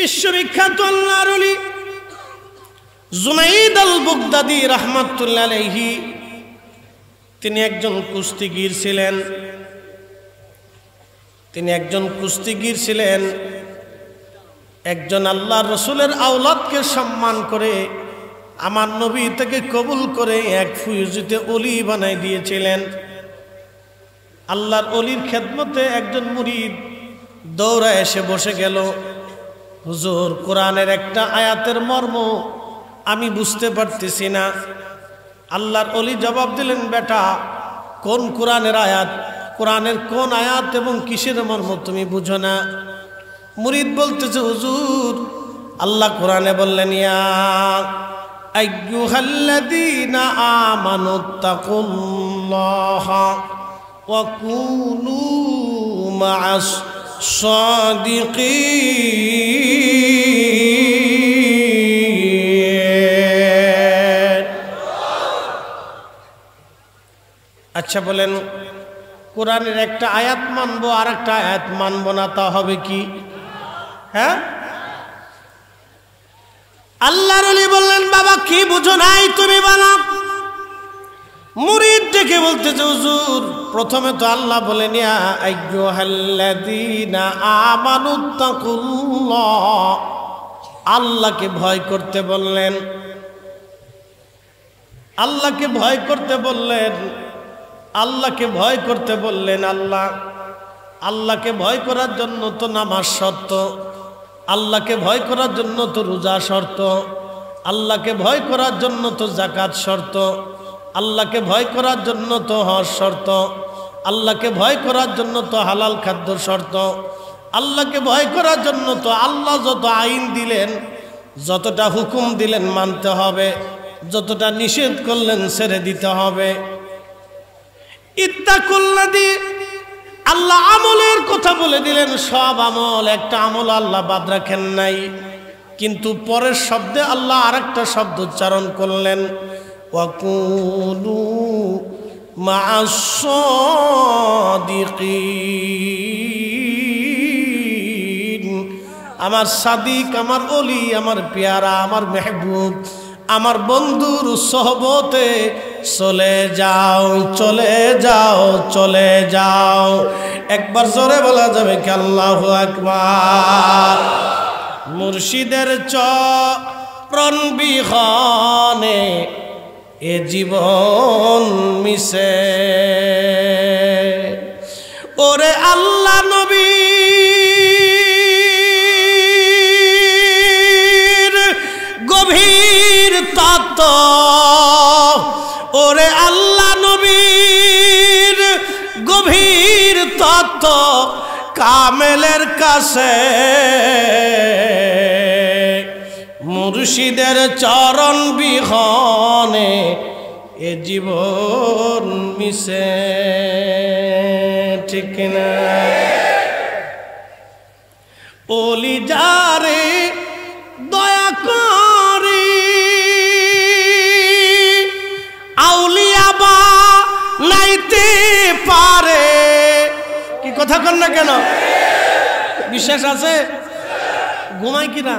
বিশ্ববিখ্যাত আল্লাহর ওলি জুনাইদ আল বাগদাদি রাহমাতুল্লাহ আলাইহি তিনি একজন কুস্তিগীর ছিলেন। একজন আল্লাহর রাসূলের আওলাদকে সম্মান করে আমার নবী থেকে কবুল করে এক ফুয়ুজিতে ওলি বানাই দিয়েছিলেন। আল্লাহর ওলির খেদমতে একজন মুরিদ দৌড়া এসে বসে গেল, হুজুর কোরআনের একটা আয়াতের মর্ম আমি বুঝতে পারতেছি না। আল্লাহর ওলি জবাব দিলেন, বেটা কোন কোরআনের আয়াত, কোরআনের কোন আয়াত এবং কিসের মর্ম তুমি বুঝো না? মুরিদ বলতেছে, হুজুর আল্লাহ কোরআনে বললেন, ইয়া আইয়ুহাল্লাযীনা আমানুত্তাকুল্লাহা ওয়া কুনু মা'আস সাদিকিন। আচ্ছা বলেন, কোরআনের একটা আয়াত মানবো আর একটা আয়াত মানবো না, তা হবে কি? হ্যাঁ, আল্লাহর ওলি বললেন, বাবা কি বুঝো নাই তুমি বলো। মুরিদ ডেকে বলতেছে, হুজুর প্রথমে তো আল্লাহ বলেন, ইয়া আইয়ুহাল্লাযীনা আমানুত্তাকুল্লাহ, আল্লাহকে ভয় করতে বললেন, আল্লাহকে ভয় করতে বললেন, আল্লাহকে ভয় করতে বললেন। আল্লাহকে ভয় করার জন্য তো নামাজ শর্ত, আল্লাহকে ভয় করার জন্য তো রোজা শর্ত, আল্লাহকে ভয় করার জন্য তো যাকাত শর্ত, আল্লাহকে ভয় করার জন্য তো হজ শর্ত, আল্লাহকে ভয় করার জন্য তো হালাল খাদ্য শর্ত, আল্লাহকে ভয় করার জন্য তো আল্লাহ যত আইন দিলেন, যতটা হুকুম দিলেন মানতে হবে, যতটা নিষেধ করলেন ছেড়ে দিতে হবে। ইত্তাকুল্লাযী, আল্লাহ আমলের কথা বলে দিলেন, সব আমল, একটা আমল আল্লাহ বাদ রাখেন নাই। কিন্তু পরের শব্দে আল্লাহ আরেকটা শব্দ উচ্চারণ করলেন, ওয়া কুনু মা'আস সাদিকিন। আমার সাদিক, আমার ওলি, আমার পেয়ারা, আমার মেহবুব, আমার বন্ধুর সোহবতে চলে যাও, চলে যাও, চলে যাও। একবার জোরে বলা যাবে কি আল্লাহু আকবার। মুর্শিদের চরণ বিহনে এ জীবন মিশে, ওরে আল্লাহ নবীর গভীর তত্ত্ব, ওরে আল্লাহ নবীর গভীর তত্ত্ব কামেলের কাছে, মুর্শিদের চরণ বিহনে এ জীবন মিশে, ঠিক না? ওলি যারে দয়া করে আউলিয়া বানাইতে পারে। কি কথা কন না কেন? বিশ্বাস আছে? ঘুমাই কিনা?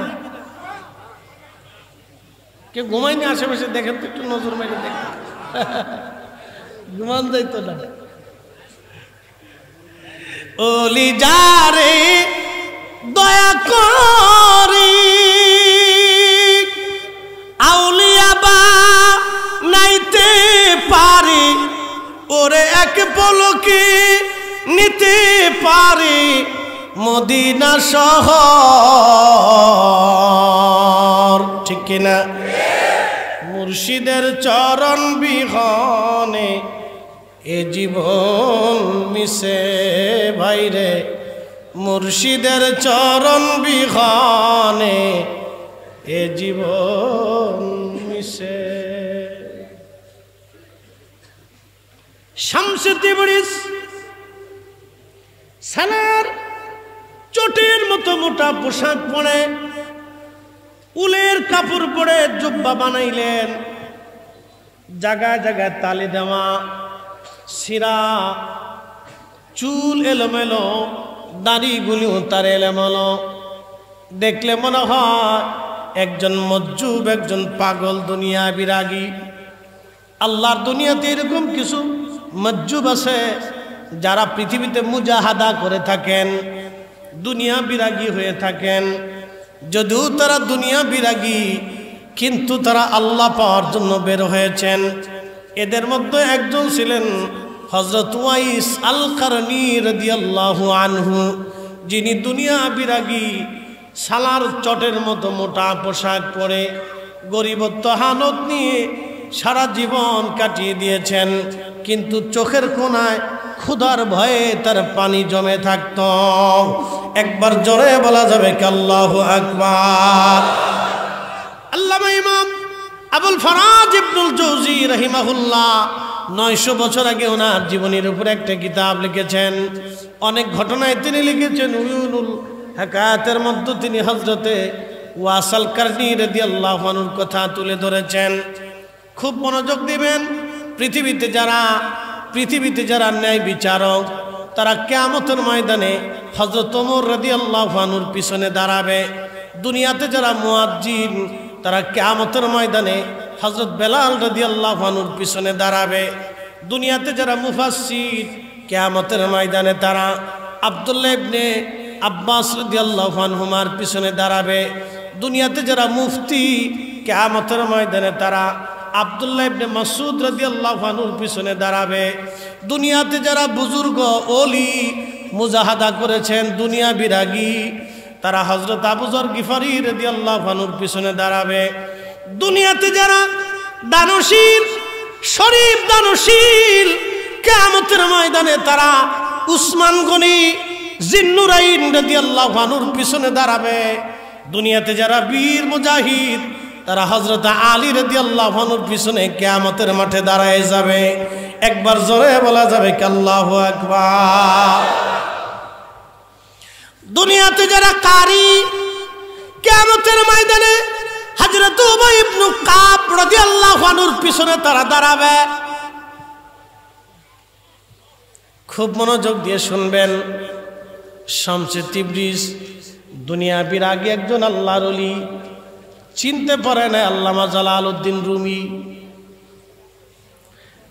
কে ঘুমাইনি? আশেপাশে দেখেন তো, একটু নজর মেরে দেখেন, ঘুমান যাইতো না। ওলি যারে দয়া করে আউলিয়া বানাইতে পারে, ওরে এক পলকে নিতে পারে মদিনা শহর, ঠিক কিনা? মুর্শিদের চরণ বিহনে এ জীবন মিশে, ভাইরে মুর্শিদের চরণ বিহনে এ জীবন মিশে। শামসে তিবরিজ সালার চটের মতো মোটা পোশাক পরে, উলের কাপড় পরে জুব্বা বানাইলেন, জায়গায় জায়গায় তালি দেওয়া, সিরা, চুল এলোমেলো, দাড়িগুলিও তার এলোমেলো, দেখলে মনে হয় একজন মজ্জুব, একজন পাগল, দুনিয়া বিরাগী। আল্লাহর দুনিয়াতে এরকম কিছু মজ্জুব আছে যারা পৃথিবীতে মুজাহাদা করে থাকেন, দুনিয়া বিরাগী হয়ে থাকেন। যদিও তারা দুনিয়া বিরাগী, কিন্তু তারা আল্লাহ পাওয়ার জন্য বের হয়েছেন। এদের মধ্যে একজন ছিলেন হযরত উওয়াইস আল কারনী রাদিয়াল্লাহু আনহু, যিনি দুনিয়া বিরাগী, সালার চটের মতো মোটা পোশাক পরে গরিবত্ব হালত নিয়ে সারা জীবন কাটিয়ে দিয়েছেন। কিন্তু চোখের কোণায় ক্ষুধার ভয়ে তার পানি জমে থাকত। একবার জোরে বলা যাবে কি আল্লাহু আকবার। আল্লামা ইমাম আবুল ফরাজ ইবনুল জৌজি রাহিমাহুল্লাহ 900 বছর আগে ওনার জীবনের উপরে একটা কিতাব লিখেছেন। অনেক ঘটনায় তিনি লিখেছেন। উয়ুনুল হাকায়াতের মধ্যে তিনি হযরতে ওয়াইস আল কারনী রাদিয়াল্লাহু আনহুর কথা তুলে ধরেছেন। খুব মনোযোগ দিবেন। পৃথিবীতে যারা ন্যায় বিচারক, তারা কিয়ামতের ময়দানে হযরত ওমর রাদিয়াল্লাহু আনহুর পিছনে দাঁড়াবে। দুনিয়াতে যারা মুয়াজ্জিন, তারা কিয়ামতের ময়দানে হযরত বেলাল রাদিয়াল্লাহু আনহুর পিছনে দাঁড়াবে। দুনিয়াতে যারা মুফাসসির, কিয়ামতের ময়দানে তারা আব্দুল্লাহ ইবনে আব্বাস রাদিয়াল্লাহু আনহুমার পিছনে দাঁড়াবে। দুনিয়াতে যারা মুফতি, কিয়ামতের ময়দানে তারা আব্দুল্লাহ ইবনে মাসউদ রাদিয়াল্লাহু আনহুর পিছনে দাঁড়াবে। দুনিয়াতে যারা বুজুর্গ ওলি মুজাহাদা করেছেন, দুনিয়া বিরাগী, তারা হযরত আবু যর গিফারি রাদিয়াল্লাহু আনহুর পিছনে দাঁড়াবে। দুনিয়াতে যারা দানশীল, শরীফ দানশীল, কিয়ামতের ময়দানে তারা উসমান গনি জিন্নুরাইন রাদিয়াল্লাহু আনহুর পিছনে দাঁড়াবে। দুনিয়াতে যারা বীর মুজাহিদ, তারা হযরত আলী রাদিয়াল্লাহু আনহুর পিছনে কিয়ামতের মাঠে দাঁড়ায় যাবে। একবার জোরে বলা যাবে কি আল্লাহু আকবার। দুনিয়াতে যারা কারি, কিয়ামতের ময়দানে হযরত উবাই ইবনে কাব রাদিয়াল্লাহু আনহুর পিছনে তারা দাঁড়াবে। খুব মনোযোগ দিয়ে শুনবেন। শামসে তিবরিজ দুনিয়া বিরাগী একজন আল্লাহর ওলি, চিনতে পারে না আল্লামা জালালউদ্দিন রুমি।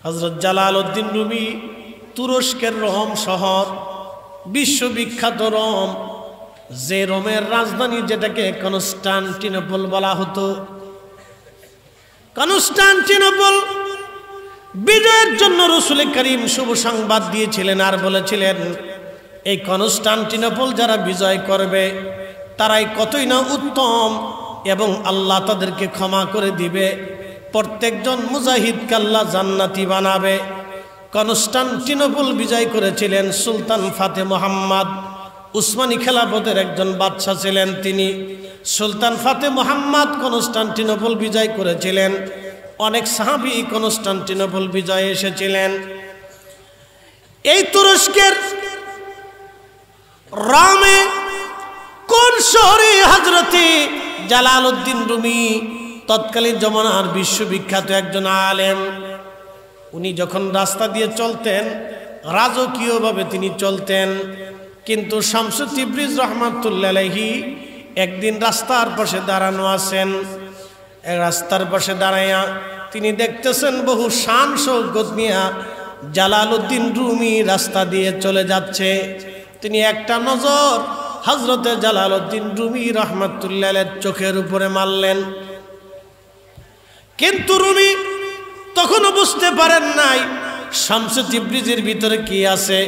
হযরত জালালউদ্দিন রুমি তুরস্কের রোম শহর, বিশ্ববিখ্যাত রোম, যে রোমের রাজধানী যেটাকে কনস্টান্টিনোপল বলা হতো। কনস্টান্টিনোপল বিজয়ের জন্য রাসূল করিম শুভ সংবাদ দিয়েছিলেন আর বলেছিলেন, এই কনস্টান্টিনোপল যারা বিজয় করবে তারাই কতই না উত্তম এবং আল্লাহ তাদেরকে ক্ষমা করে দিবে। প্রত্যেকজন মুজাহিদকে আল্লাহ জান্নাতি বানাবে। কনস্টান্টিনোপল বিজয় করেছিলেন সুলতান ফাতে মুহাম্মদ, উসমানী খেলাফতের একজন বাদশা ছিলেন তিনি। সুলতান ফাতে মুহাম্মদ কনস্টান্টিনোপল বিজয় করেছিলেন। অনেক সাহাবী কনস্টান্টিনোপল বিজয়ে এসেছিলেন। এই তুরস্কের রোমে কোন শহরে হযরতে জালালউদ্দিন রুমি, তৎকালীন জমানার বিশ্ববিখ্যাত একজন আলেম, উনি যখন রাস্তা দিয়ে চলতেন রাজকীয়ভাবে তিনি চলতেন। কিন্তু শামসু তিবরিজ রহমাতুল্লাহ আলাইহি একদিন রাস্তার পাশে দাঁড়ানো আছেন। রাস্তার পাশে দাঁড়াইয়া তিনি দেখতেছেন বহু শান শৌকত নিয়া জালালউদ্দিন রুমি রাস্তা দিয়ে চলে যাচ্ছে। তিনি একটা নজর হযরতে জালালউদ্দিন রুমি রহমাতুল্লাহ আলাইহির চোখের উপরে মারলেন। কিন্তু রুমি তখনও বুঝতে পারেন নাই শামসে তিবরিজের ভিতরে কি আছে।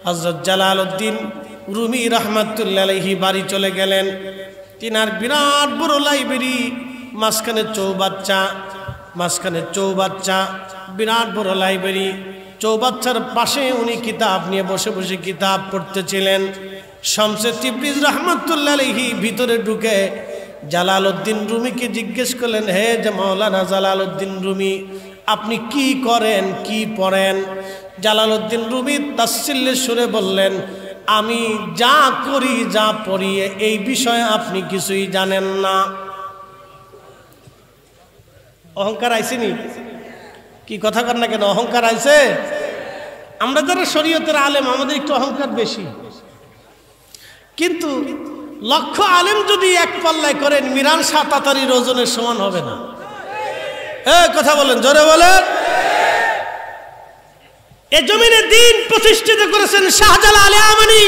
হযরত জালালউদ্দিন রুমি রহমাতুল্লাহ আলাইহি বাড়ি চলে গেলেন। তিনার বিরাট বড় লাইব্রেরি, মাঝখানে চৌবাচ্চা, বিরাট বড় লাইব্রেরি। চৌবাচ্চার পাশে উনি কিতাব নিয়ে বসে বসে কিতাব পড়তেছিলেন। শামসে তিবরিজ রহমাতুল্লাহ আলাইহি ভিতরে ঢুকে জালালউদ্দিন রুমিকে জিজ্ঞেস করলেন, হে যে মাওলানা জালালউদ্দিন রুমি, আপনি কি করেন, কি পড়েন? জালালউদ্দিন রুমি তাচ্ছিল্যের সুরে বললেন, আমি যা করি যা পড়ি এই বিষয়ে আপনি কিছুই জানেন না। অহংকার আইসেনি? কি কথা কর না কেন, অহংকার আইছে? আমরা যারা শরীয়তের আলেম আমাদের একটু অহংকার বেশি। কিন্তু লক্ষ আলেম যদি এক পাল্লায় করেন মিরান শাহ তাতারির ওজনের সমান হবে না। কথা বলেন, জোরে বলেন। এ জমিনে দিন প্রতিষ্ঠিত করেছেন শাহজালাল আমানি।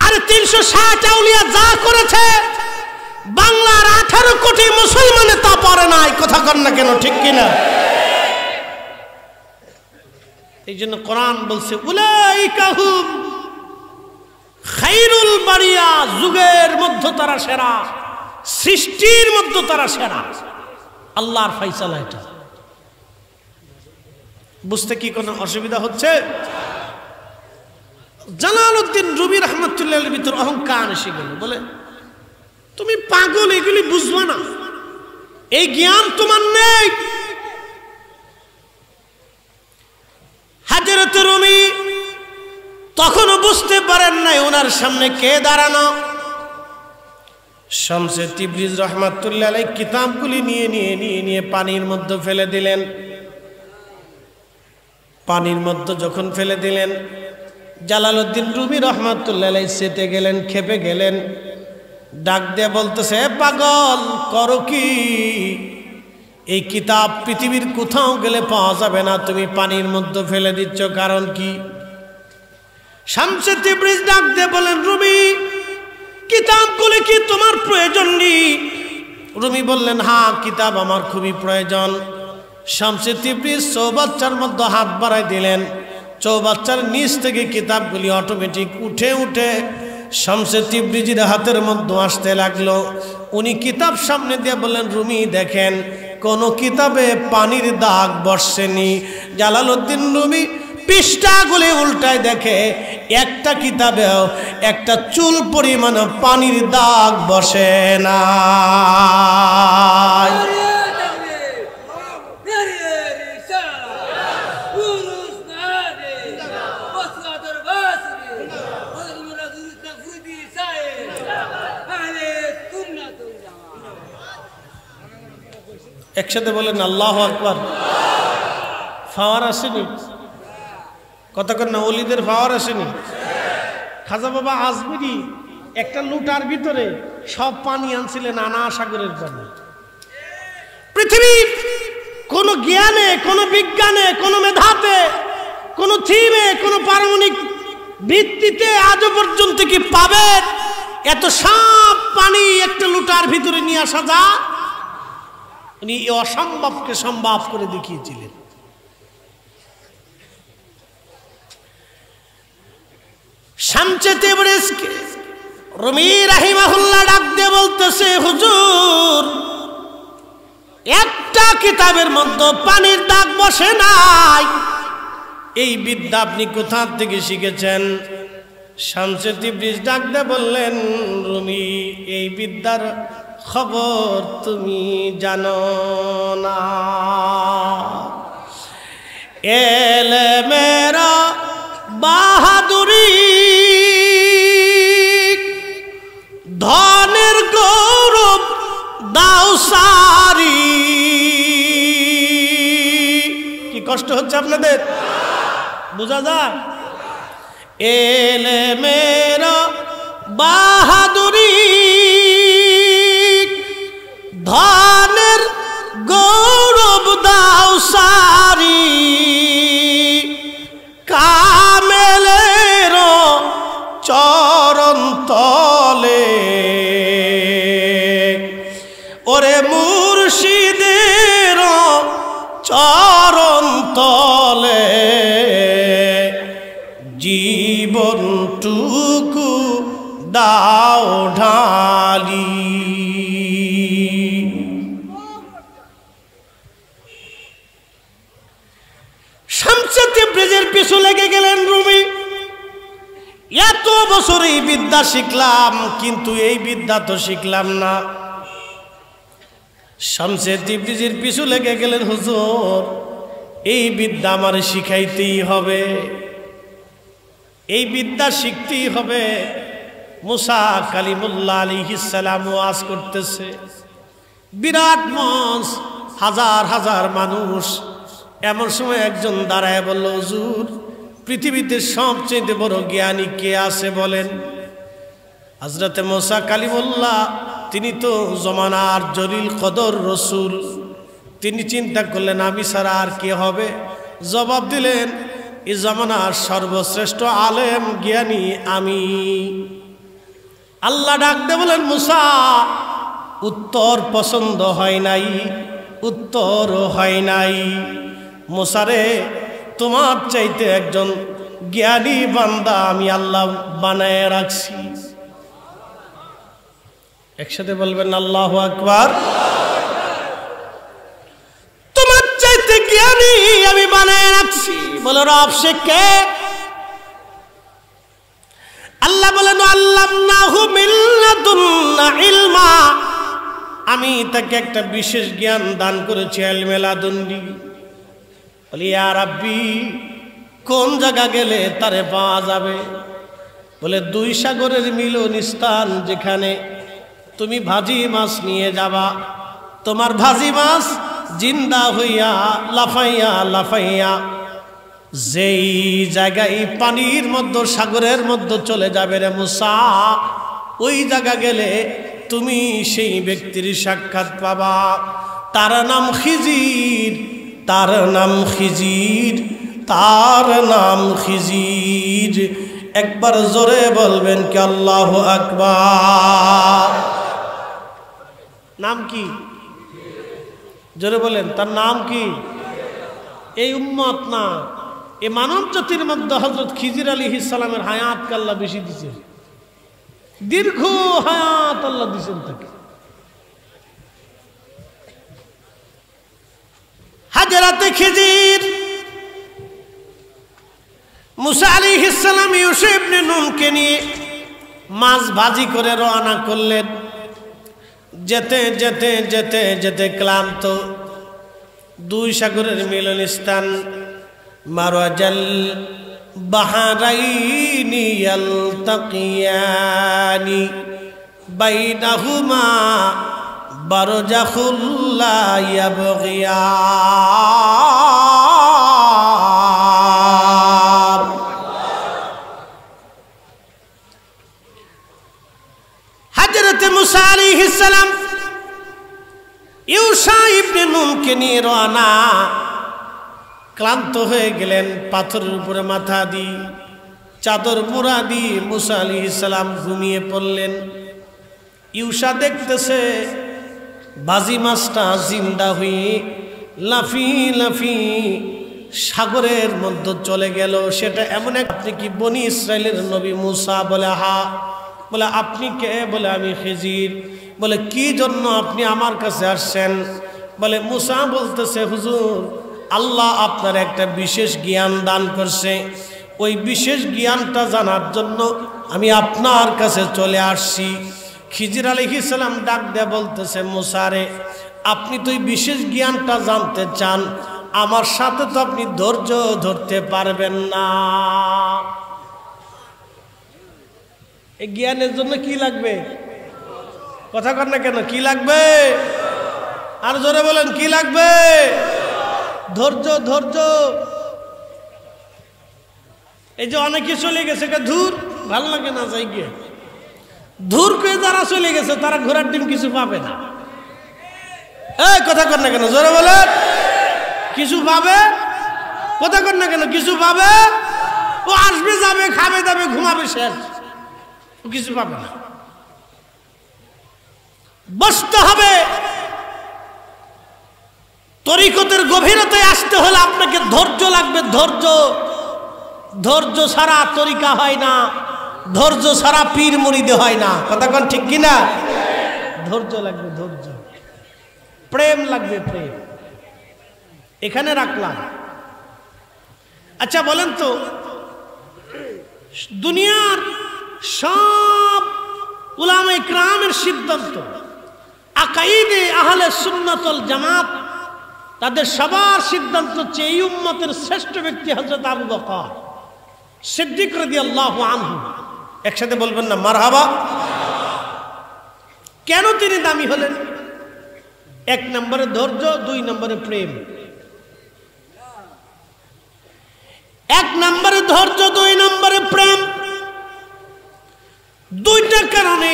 আর 360 আউলিয়া যা করেছে বাংলার 18 কোটি মুসলমানে তা পারে নাই। কথা কন না কেন, ঠিক কিনা? এই জন্য কোরআন বলছে উলাইকা হুম খায়রুল বারিয়া, যুগের মধ্যে তারা সেরা, সৃষ্টির মধ্যে তারা সেরা। আল্লাহর ফয়সালা এটা। বুঝতে কি কোনো অসুবিধা হচ্ছে? জালালউদ্দিন রুমি রাহমাতুল্লাহির ভিতর অহংকার এসে গেল, বলে তুমি পাগল, এগুলি বুঝবা না, এই জ্ঞান তোমার নেই। হযরত রুমি তখনও বুঝতে পারেন নাই ওনার সামনে কে দাঁড়ানো। শামসে তিবরিজ রাহমাতুল্লাহ আলাইহি কিতাবগুলি নিয়ে পানির মধ্যে ফেলে দিলেন। পানির মধ্যে যখন ফেলে দিলেন, জালালউদ্দিন রুমি রাহমাতুল্লাহ আলাইহি চেতে গেলেন, খেপে গেলেন, ডাক দিয়ে বলতেছে, পাগল করো কি? এই কিতাব পৃথিবীর কোথাও গেলে পাওয়া যাবে না, তুমি পানির মধ্যে ফেলে দিচ্ছ, কারণ কি? শামসে তিবরিজ ডাক দিয়ে বলেন, রুমি কিতাবগুলি কি তোমার প্রয়োজন নেই? রুমি বললেন, হ্যাঁ কিতাব আমার খুবই প্রয়োজন। শামসে তিবরিজ চৌবাচ্চার মধ্যে হাত বাড়াই দিলেন, চৌবাচ্চার নিচ থেকে কিতাবগুলি অটোমেটিক উঠে উঠে শামসে তিবরিজের হাতের মধ্যে আসতে লাগলো। উনি কিতাব সামনে দিয়ে বললেন, রুমি দেখেন কোন কিতাবে পানির দাগ বসেনি। জালালউদ্দিন রুমি পৃষ্ঠাগুলি উল্টায় দেখে একটা কিতাবেও একটা চুল পরিমাণ পানির দাগ বসে না। একসাথে বলেন আল্লাহু আকবার। পাওয়ার আসেনি? কতক্ষণ না ওলিদের পাওয়ার আসেনি? খাজা বাবা আজমিরি একটা লুটার ভিতরে সব পানি আনছিলেন, আনা সাগরের পানি। পৃথিবীর কোন জ্ঞানে, কোন বিজ্ঞানে, কোন মেধাতে, কোন থিমে, কোন পারমাণবিক ভিত্তিতে আজও পর্যন্ত কি পাবেন এত সব পানি একটা লুটার ভিতরে নিয়ে আসা যায়? উনি এই অসম্ভবকে সম্ভব করে দেখিয়েছিলেন। শামসে তিবরিজ রুমি রাহিমাহুল্লাহ ডাক দিয়ে বলতেছে, হুজুর একটা কিতাবের মধ্যে পানির দাগ বসে নাই, এই বিদ্যা আপনি কোথা থেকে শিখেছেন? শামসে তিবরিজ ডাক দিয়ে বললেন, রুমি এই বিদ্যার খবর তুমি জানো না। এলেমেরা বাহাদুরি, ধনের গৌরব দাও সারি। কি কষ্ট হচ্ছে আপনাদের? বোঝা যায়? এলেমেরা বাহাদুরি, ধনের গৌরব দাও সারি। কামেলের চরণ তলে, ওরে মুর্শিদের চরণ তলে, জীবনটুকু দাও ঢালি। শামসে তিবরিজের পিছু লেগে গেলেন রুমি। এত বছর এই বিদ্যা শিখলাম, কিন্তু এই বিদ্যা তো শিখলাম না। শামসে তিবরিজের পিছু লেগে গেলেন, হুজুর এই বিদ্যা আমার শিখাইতেই হবে, এই বিদ্যা শিখতেই হবে। মুসা কালিমুল্লাহ আলাইহিস সালাম ওয়াজ করতেছে, বিরাট মঞ্চ, হাজার হাজার মানুষ। এমন সময় একজন দাঁড়ায় বলল, হুজুর পৃথিবীতে সবচেয়ে বড় জ্ঞানী কে আছে বলেন? হযরতে মুসা কালিমুল্লাহ তিনি তো জমানার জলিল কদর রসুল। তিনি চিন্তা করলেন আমি ছাড়া আর কে হবে? জবাব দিলেন এই জমানার সর্বশ্রেষ্ঠ আলেম জ্ঞানী আমি। আল্লাহ ডাক দিয়ে বলেন মুসা, উত্তর পছন্দ হয় নাই, উত্তর হয় নাই। মুসারে, তোমার চাইতে একজন জ্ঞানী বান্দা আমি আল্লাহ বানায় রাখছি। একসাথে বলবেন আল্লাহু আকবার। তোমার চাইতে জ্ঞানী আমি বানায় রাখছি। বলো রব সে কে? আল্লাহ বলেন আল্লামনাহু মিন লাদুন্না ইলমা, আমি তাকে একটা বিশেষ জ্ঞান দান করেছি, ইলমে লাদুন্নি। বলি ইয়া রাব্বি, কোন জায়গা গেলে তারে পাওয়া যাবে? বলে দুই সাগরের মিলন স্থান, যেখানে তুমি ভাজি মাছ নিয়ে যাবা, তোমার ভাজি মাছ জিন্দা হইয়া লাফাইয়া লাফাইয়া যেই জায়গায় পানির মধ্যে সাগরের মধ্যে চলে যাবে রে মুসা, ওই জায়গা গেলে তুমি সেই ব্যক্তির সাক্ষাৎ পাবা। তার নাম খিজির, তার নাম খিজির, তার নাম খিজির। একবার জোরে বলবেন কি আল্লাহু আকবার। নাম কি? জোরে বলেন, তার নাম কি? এই উম্মত না, এই মানব জাতির মধ্যে হযরত খিজির আলাইহিস সালামের হায়াতকে আল্লাহ বেশি দিয়েছেন, দীর্ঘ হায়াত আল্লাহ দিয়েছেন তাকে। হাজরাতে খিজির মুসা আলাইহিস সালাম ইউসুফ ইবনে নুনকে নিয়ে মাছ ভাজি করে রওনা করলেন। যেতে যেতে যেতে যেতে ক্লান্ত, দুই সাগরের মিলন স্থান, মারাজাল বাহরাইনি ইয়ালতাকিয়ানি বাইনাহুমা বারজাখুল লা ইয়াবগিয়ান। হযরতে মুসা আলাইহিস সালাম ইউসা ইবনে নুনকে নিয়ে রওনা। ক্লান্ত হয়ে গেলেন, পাথরের উপরে মাথা দিয়ে চাদর মুড়া দিয়ে মুসা আলাইহিস সালাম ঘুমিয়ে পড়লেন। ইউসা দেখতেছে বাজি মাছটা জিন্দা হয়ে লাফি লাফি সাগরের মধ্যে চলে গেল। সেটা এমন এক, আপনি কি বনি ইসরাইলের নবী মুসা? বলে হা। বলে আপনি কে? বলে আমি খিজির। বলে কি জন্য আপনি আমার কাছে আসছেন? বলে মুসা বলতেছে হুজুর, আল্লাহ আপনার একটা বিশেষ জ্ঞান দান করছে, ওই বিশেষ জ্ঞানটা জানার জন্য আমি আপনার কাছে চলে আসছি। খিজির আলাইহিস সালাম ডাক দিয়ে বলতেছে মুসারে, আপনি তো এই বিশেষ জ্ঞানটা জানতে চান, আমার সাথে তো আপনি ধৈর্য ধরতে পারবেন না। এই জ্ঞানের জন্য কি লাগবে? কথা কর না কেন? কি লাগবে? আর জোরে বলেন, কি লাগবে? ধৈর্য, ধৈর্য। এই যে অনেকে চলে গেছে, ধুর ভালো লাগে না, যাই গিয়ে ধুর করে যারা চলে গেছে তারা ঘোড়ার ডিম কিছু পাবে না। এই কথা কর না কেন? জোরে বলেন, কিছু পাবে? কথা কর না কেন? কিছু পাবে? ও আসবে, যাবে, খাবে দাবে, ঘুমাবে, শেষ, কিছু পাবে না। বসতে হবে। তরিকতের গভীরতায় আসতে হলে আপনাকে ধৈর্য লাগবে, ধৈর্য। ধৈর্য ছাড়া তরিকা হয় না, ধৈর্য ছাড়া পীর মুরিদে হয় না। কথা কোন ঠিক কিনা? ধৈর্য লাগবে, ধৈর্য। প্রেম লাগবে, প্রেম। এখানে রাখলাম। আচ্ছা বলেন তো, দুনিয়ার সব উলামায়ে কিরামের সিদ্ধান্ত, আকাইদে আহলে সুন্নাত ওয়াল জামাত, তাদের সবার সিদ্ধান্ত হচ্ছে এই উম্মতের শ্রেষ্ঠ ব্যক্তি হযরত আবু বকর সিদ্দিক রাদিয়াল্লাহু আনহু। একসাথে বলবেন না মারহাবা? কেন তিনি দামি হলেন? এক নম্বরে ধৈর্য, দুই নম্বরে প্রেম। এক নম্বরে ধৈর্য, দুই নম্বরে প্রেম। দুইটা কারণে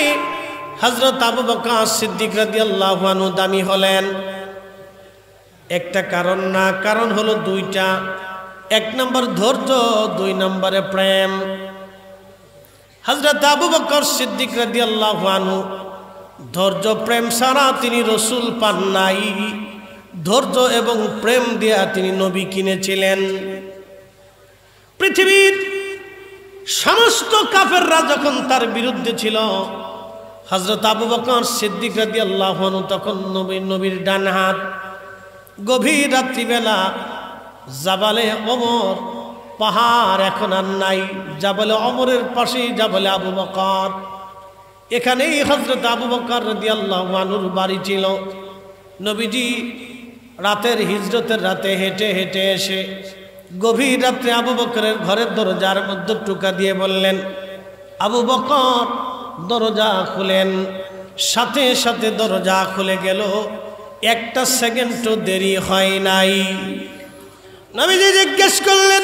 হযরত আবু বকর সিদ্দিক রাদিয়াল্লাহু আনহু দামি হলেন। একটা কারণ না, কারণ হলো দুইটা। এক নম্বর ধৈর্য, দুই নম্বরে প্রেম। হযরত আবু বকর সিদ্দিক রাদিয়াল্লাহু আনহু ধৈর্য প্রেম ছাড়া তিনি রসুল পান নাই। ধৈর্য এবং প্রেম দিয়া তিনি নবী কিনেছিলেন। পৃথিবীর সমস্ত কাফেররা যখন তার বিরুদ্ধে ছিল, হযরত আবু বকর সিদ্দিক রাদিয়াল্লাহু আনহু তখন নবীর ডান হাত। গভীর রাত্রিবেলা জাবালে ওমর, পাহাড় এখন আর নাই, জাবালে ওমরের পাশেই জাবালে আবু বকর। এখানেই হযরত আবু বকর রাদিয়াল্লাহু আনহুর বাড়ি ছিল। নবীজি রাতের হিজরতের রাতে হেঁটে হেঁটে এসে গভীর রাত্রে আবু বকরের ঘরের দরজার মধ্যে টোকা দিয়ে বললেন, আবু বকর দরজা খুলেন। সাথে সাথে দরজা খুলে গেল, একটা সেকেন্ডও দেরি হয় নাই। নবীজি জিজ্ঞেস করলেন,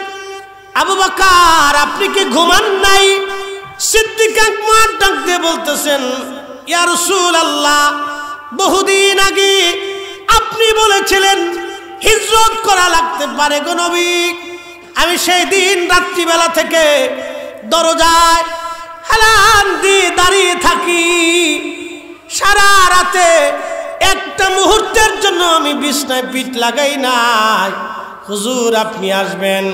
আবু বকর আপনি কি ঘুমান নাই? সিদ্দিক আকবর ডাক দিয়ে বলতেছেন, ইয়া রাসূলুল্লাহ, বহুদিন আগে আপনি বলেছিলেন হিজরত করা লাগতে পারে গো নবী। আমি সেই দিন রাত্রিবেলা থেকে দরজায় হেলান দিয়ে দাঁড়িয়ে থাকি, সারা রাতে একটা মুহূর্তের জন্য আমি বিছনায় পিঠ লাগাই নাই। হুজুর আপনি আসবেন,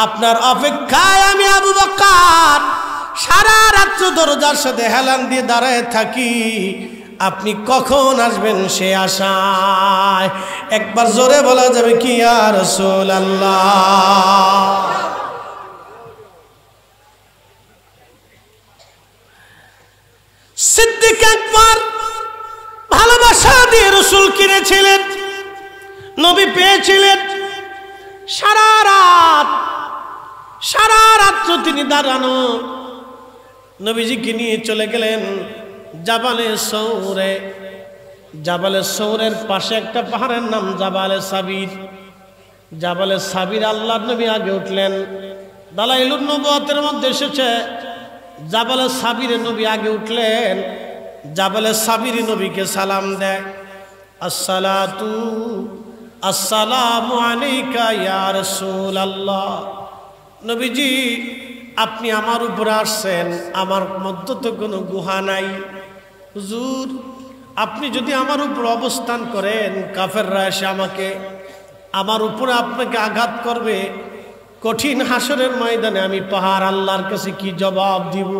আপনার অপেক্ষায় আমি আবু বকর সারা রাত্র দরজার সাথে হেলান দিয়ে দাঁড়ায় থাকি, আপনি কখন আসবেন সে আশায়। একবার জোরে বলা যাবে কি ইয়া রাসূলুল্লাহ? সিদ্দিক আকবর ভালোবাসা দিয়ে রসুল কিনেছিলেন, নবী পেয়েছিলেন। সারা রাত্র তিনি দাঁড়ানো, নবীজিকে নিয়ে চলে গেলেন জাবালে সৌরে। জাবালে সৌরের পাশে একটা পাহাড়ের নাম জাবালে সাবির। জাবালে সাবির আল্লাহর নবী আগে উঠলেন। দালাইলুন নবুয়তের মধ্যে এসেছে জাবালে সাবিরে নবী আগে উঠলেন। জাবালে সাবির নবীকে সালাম দেয়, আসসালাতু আসসালামু আলাইকা ইয়া রাসূলুল্লাহ। নবীজি আপনি আমার উপরে আসছেন, আমার মধ্যে তো কোনো গুহা নাই। হুজুর আপনি যদি আমার উপর অবস্থান করেন, কাফেররা এসে আমার উপরে আপনাকে আঘাত করবে। কঠিন হাসরের ময়দানে আমি পাহাড় আল্লাহর কাছে কি জবাব দিব?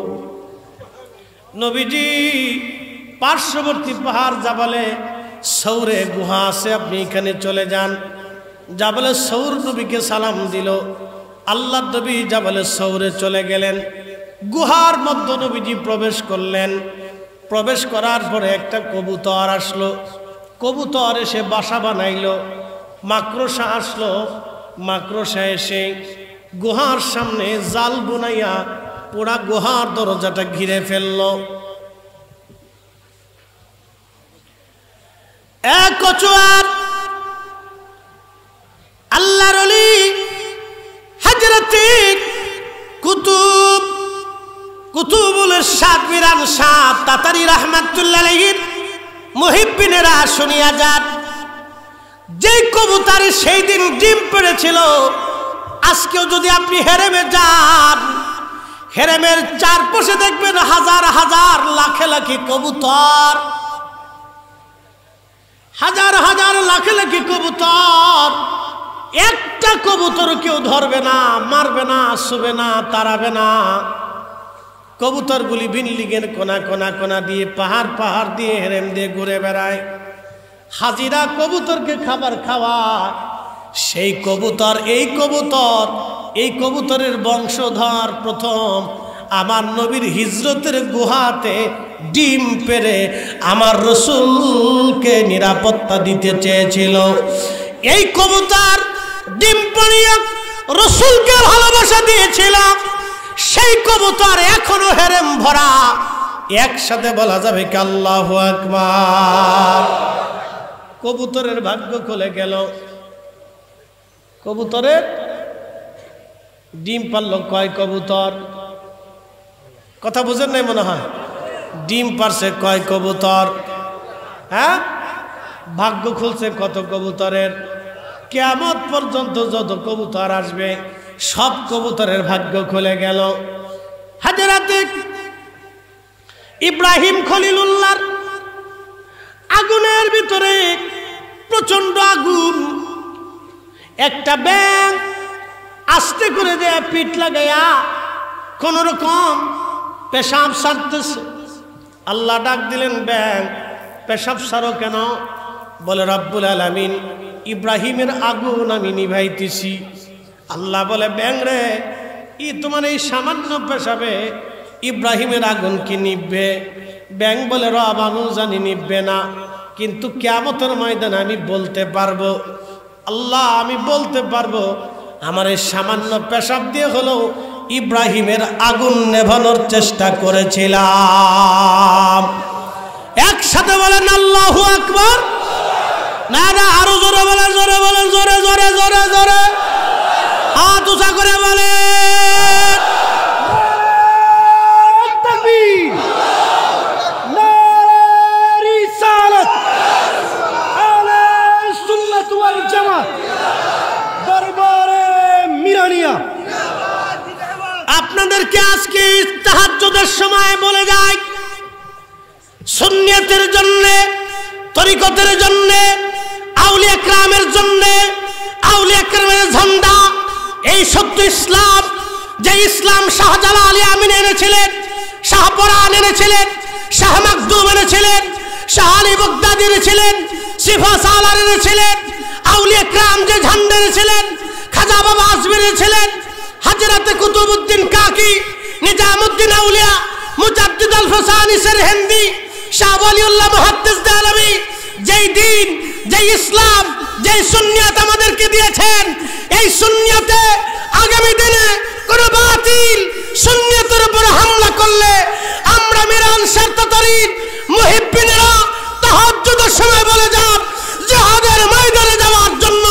নবীজি পার্শ্ববর্তী পাহাড় জাবালে সৌরে গুহা আছে, আপনি এখানে চলে যান। জাবালে সৌর নবীকে সালাম দিল। আল্লাহ নবী জাবালে সৌরে চলে গেলেন। গুহার মধ্যে নবীজি প্রবেশ করলেন। প্রবেশ করার পরে একটা কবুতর আসলো। কবুতর এসে বাসা বানাইল। মাকড়সা আসলো। মাকড়সা এসে গুহার সামনে জাল বুনাইয়া পুরা গুহার দরজাটা ঘিরে ফেলল। এক কচুয়ার আল্লাহর ওলি হযরতে কুতুবুল ইরশাদ মিরান শাহ তাতারি রাহমাতুল্লাহ আলাইহির মুহিব্বিনেরা শুনিয়া যান। যেই কবুতরে সেই দিন ডিম পেড়েছিল, আজকেও যদি আপনি হেরেমে যান, হেরেমের চারপাশে দেখবেন হাজার হাজার লাখে লাখে কবুতর, হাজার হাজার লাখে লাখে কবুতর। একটা কবুতর কেউ ধরবে না, মারবে না, ছুবে না, তাড়াবে না। কবুতরগুলি বিল্ডিংয়ের কোনা কোনা কোনা দিয়ে পাহাড় পাহাড় দিয়ে হেরেম দিয়ে ঘুরে বেড়ায়। হাজিরা কবুতরকে খাবার খাওয়ায়। সেই কবুতর এই কবুতরের বংশধর প্রথম আমার নবীর হিজরতের গুহাতে ডিম পেড়ে আমার রসুলকে নিরাপত্তা দিতে চেয়েছিল। এই কবুতর ডিম পাড়িয়ে রসুলকে ভালোবাসা দিয়েছিল। সেই কবুতর এখনো হেরেম ভরা। একসাথে বলা যাবে কি আল্লাহু আকবার। কবুতরের ভাগ্য খুলে গেল। কবুতরের ডিম পারল কয় কবুতর? কথা বুঝেন নাই মনে হয়? ডিম পারছে কয় কবুতর? হ্যাঁ, ভাগ্য খুলছে কত কবুতরের? কিয়ামত পর্যন্ত যত কবুতর আসবে সব কবুতরের ভাগ্য খুলে গেল। হাজরাতে ইব্রাহিম খলিলুল্লাহর আগুনের ভিতরে প্রচন্ড আগুন, একটা ব্যাঙ আস্তে করে দেয়া পিঠ লাগাইয়া কোন রকম পেশাব সারতেছে। আল্লাহ ডাক দিলেন, ব্যাঙ পেশাব সারো কেন? বলে রব্বুল আলামিন ইব্রাহিমের আগুন আমি নিভাইতেছি। আল্লাহ বলে, ব্যাঙ রে, তোমার এই সামান্য পেশাবে ইব্রাহিমের আগুন কি নিভবে? ব্যাঙ বলে, রব আমিও জানি নিভবে না, কিন্তু কিয়ামতের ময়দানে আমি বলতে পারবো। আল্লাহ, আমি বলতে পারবো আমার এই সামান্য পেশাব দিয়ে হলেও ইব্রাহিমের আগুন নেভানোর চেষ্টা করেছিলাম। একসাথে বলেন আল্লাহু আকবার। না না, আরো জোরে বলেন, জোরে বলেন, জোরে জোরে জোরে জোরে হাত উঁচা করে বলেন তাকবীর। নারে রিসালাত আলে সুন্নাত ওয়াল জামাত দরবারে মিরানিয়া। আপনাদেরকে আজকে তাহাজ্জুদের সময় বলে যায়, সুন্নিয়তের জন্য, তরিকতের জন্য, আউলিয়া কেরামের জন্য, আউলিয়া কেরামের ঝান্ডা, এই সত্য ইসলাম, যে ইসলাম শাহজালাল আমিন এনেছিলেন, শাহপরান এনেছিলেন, শাহ মাকদুম এনেছিলেন, শাহ আলী বাগদাদি এনেছিলেন, সিফা সালার এনেছিলেন, আউলিয়া কেরাম যে ঝান্ডা এনেছিলেন, খাজা বাবা আজমির এনেছিলেন, হাজরাতে কুতুবউদ্দিন কাকি, নিজামউদ্দিন আউলিয়া, মুজাদ্দিদ আল ফাসানি সেরহিন্দি, শাহ ওয়ালিউল্লাহ মুহাদ্দিস দেহলভী, যেই দিন, যেই ইসলাম, যেই সুন্নিয়ত আমাদেরকে দিয়েছেন, এই সুন্নিয়তে আগামী দিনে কোন বাতিল সুন্নিয়তের উপর হামলা করলে আমরা মিরান শারতাতারির মুহিব্বিনেরা তাহাজ্জুদের সময় বলে যাব, জিহাদের ময়দানে যাওয়ার জন্য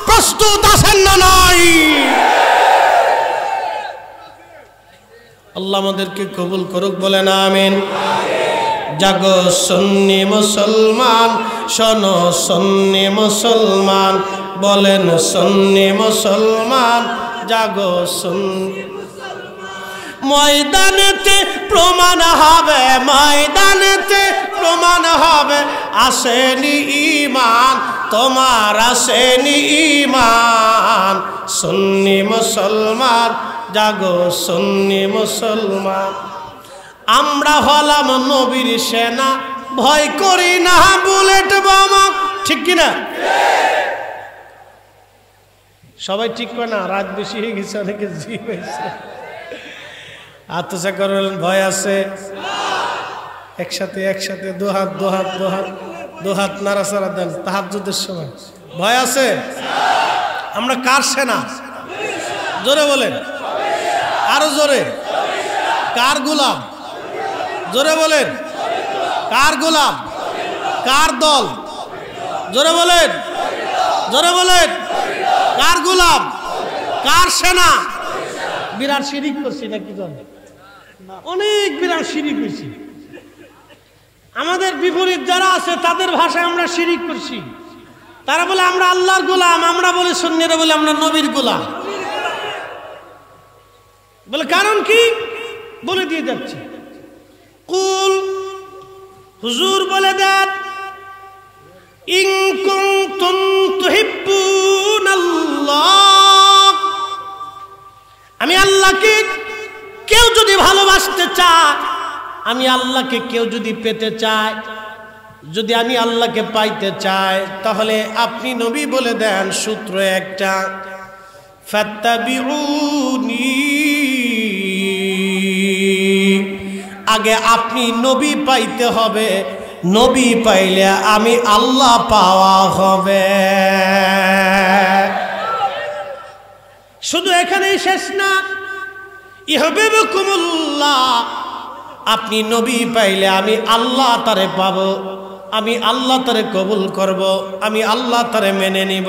প্রস্তুত আছেন না নাই? আল্লাহ আমাদেরকে কবুল করুক, বলেন আমিন। জাগো সুন্নি মুসলমান, শোনো সুন্নি মুসলমান, বলেন সুন্নি মুসলমান, জাগো সুন্নি। ময়দানেতে প্রমাণ হবে, ময়দানেতে প্রমাণ হবে, আসেনি ঈমান তোমার, আসেনি ঈমান। সুন্নি মুসলমান, জাগো সুন্নি মুসলমান। আমরা হলাম নবীর সেনা, ভয় করি না বুলেট বোমা, ঠিক কিনা? সবাই ঠিক করে না? রাত বেশি হয়ে গেছে, অনেকে জি হয়েছে। আত্মসা করলেন, ভয় আছে? একসাথে একসাথে দুহাত দুহাত দুহাত দুহাত নাড়াচাড়া দেন তাহাজ্জুদের সময়। ভয় আছে? আমরা কার সেনা? জোরে বলেন, আরো জোরে। কার গোলাম? জোরে বলেন, কার গোলাম? কার দল? জোরে বলেন, জোরে বলেন, কার গোলাম? কার সেনা? বিরাট শিরিক করছি নাকি? অনেক বিরাট শিরিক করছি। আমাদের বিপরীত যারা আছে তাদের ভাষায় আমরা শিরিক করছি। তারা বলে আমরা আল্লাহর গোলাম, আমরা বলি সুন্নিরা বলে আমরা নবীর গোলাম। বলে কারণ কি? বলে দিয়ে যাচ্ছে। কুল, হুজুর বলে দেন, ইন কুনতুম তুহিব্বুনাল্লাহ, আমি আল্লাহকে কেউ যদি ভালোবাসতে চায়, আমি আল্লাহকে কেউ যদি পেতে চায়, যদি আমি আল্লাহকে পাইতে চাই, তাহলে আপনি নবী বলে দেন সূত্র একটা, ফাত্তাবিউনি, আগে আপনি নবী পাইতে হবে, নবী পাইলে আমি আল্লাহ পাওয়া হবে। শুধু এখানেই শেষ না, ইহবিবকুমুল্লাহ, আপনি নবী পাইলে আমি আল্লাহ তারে পাবো, আমি আল্লাহ তারে কবুল করব, আমি আল্লাহ তারে মেনে নিব।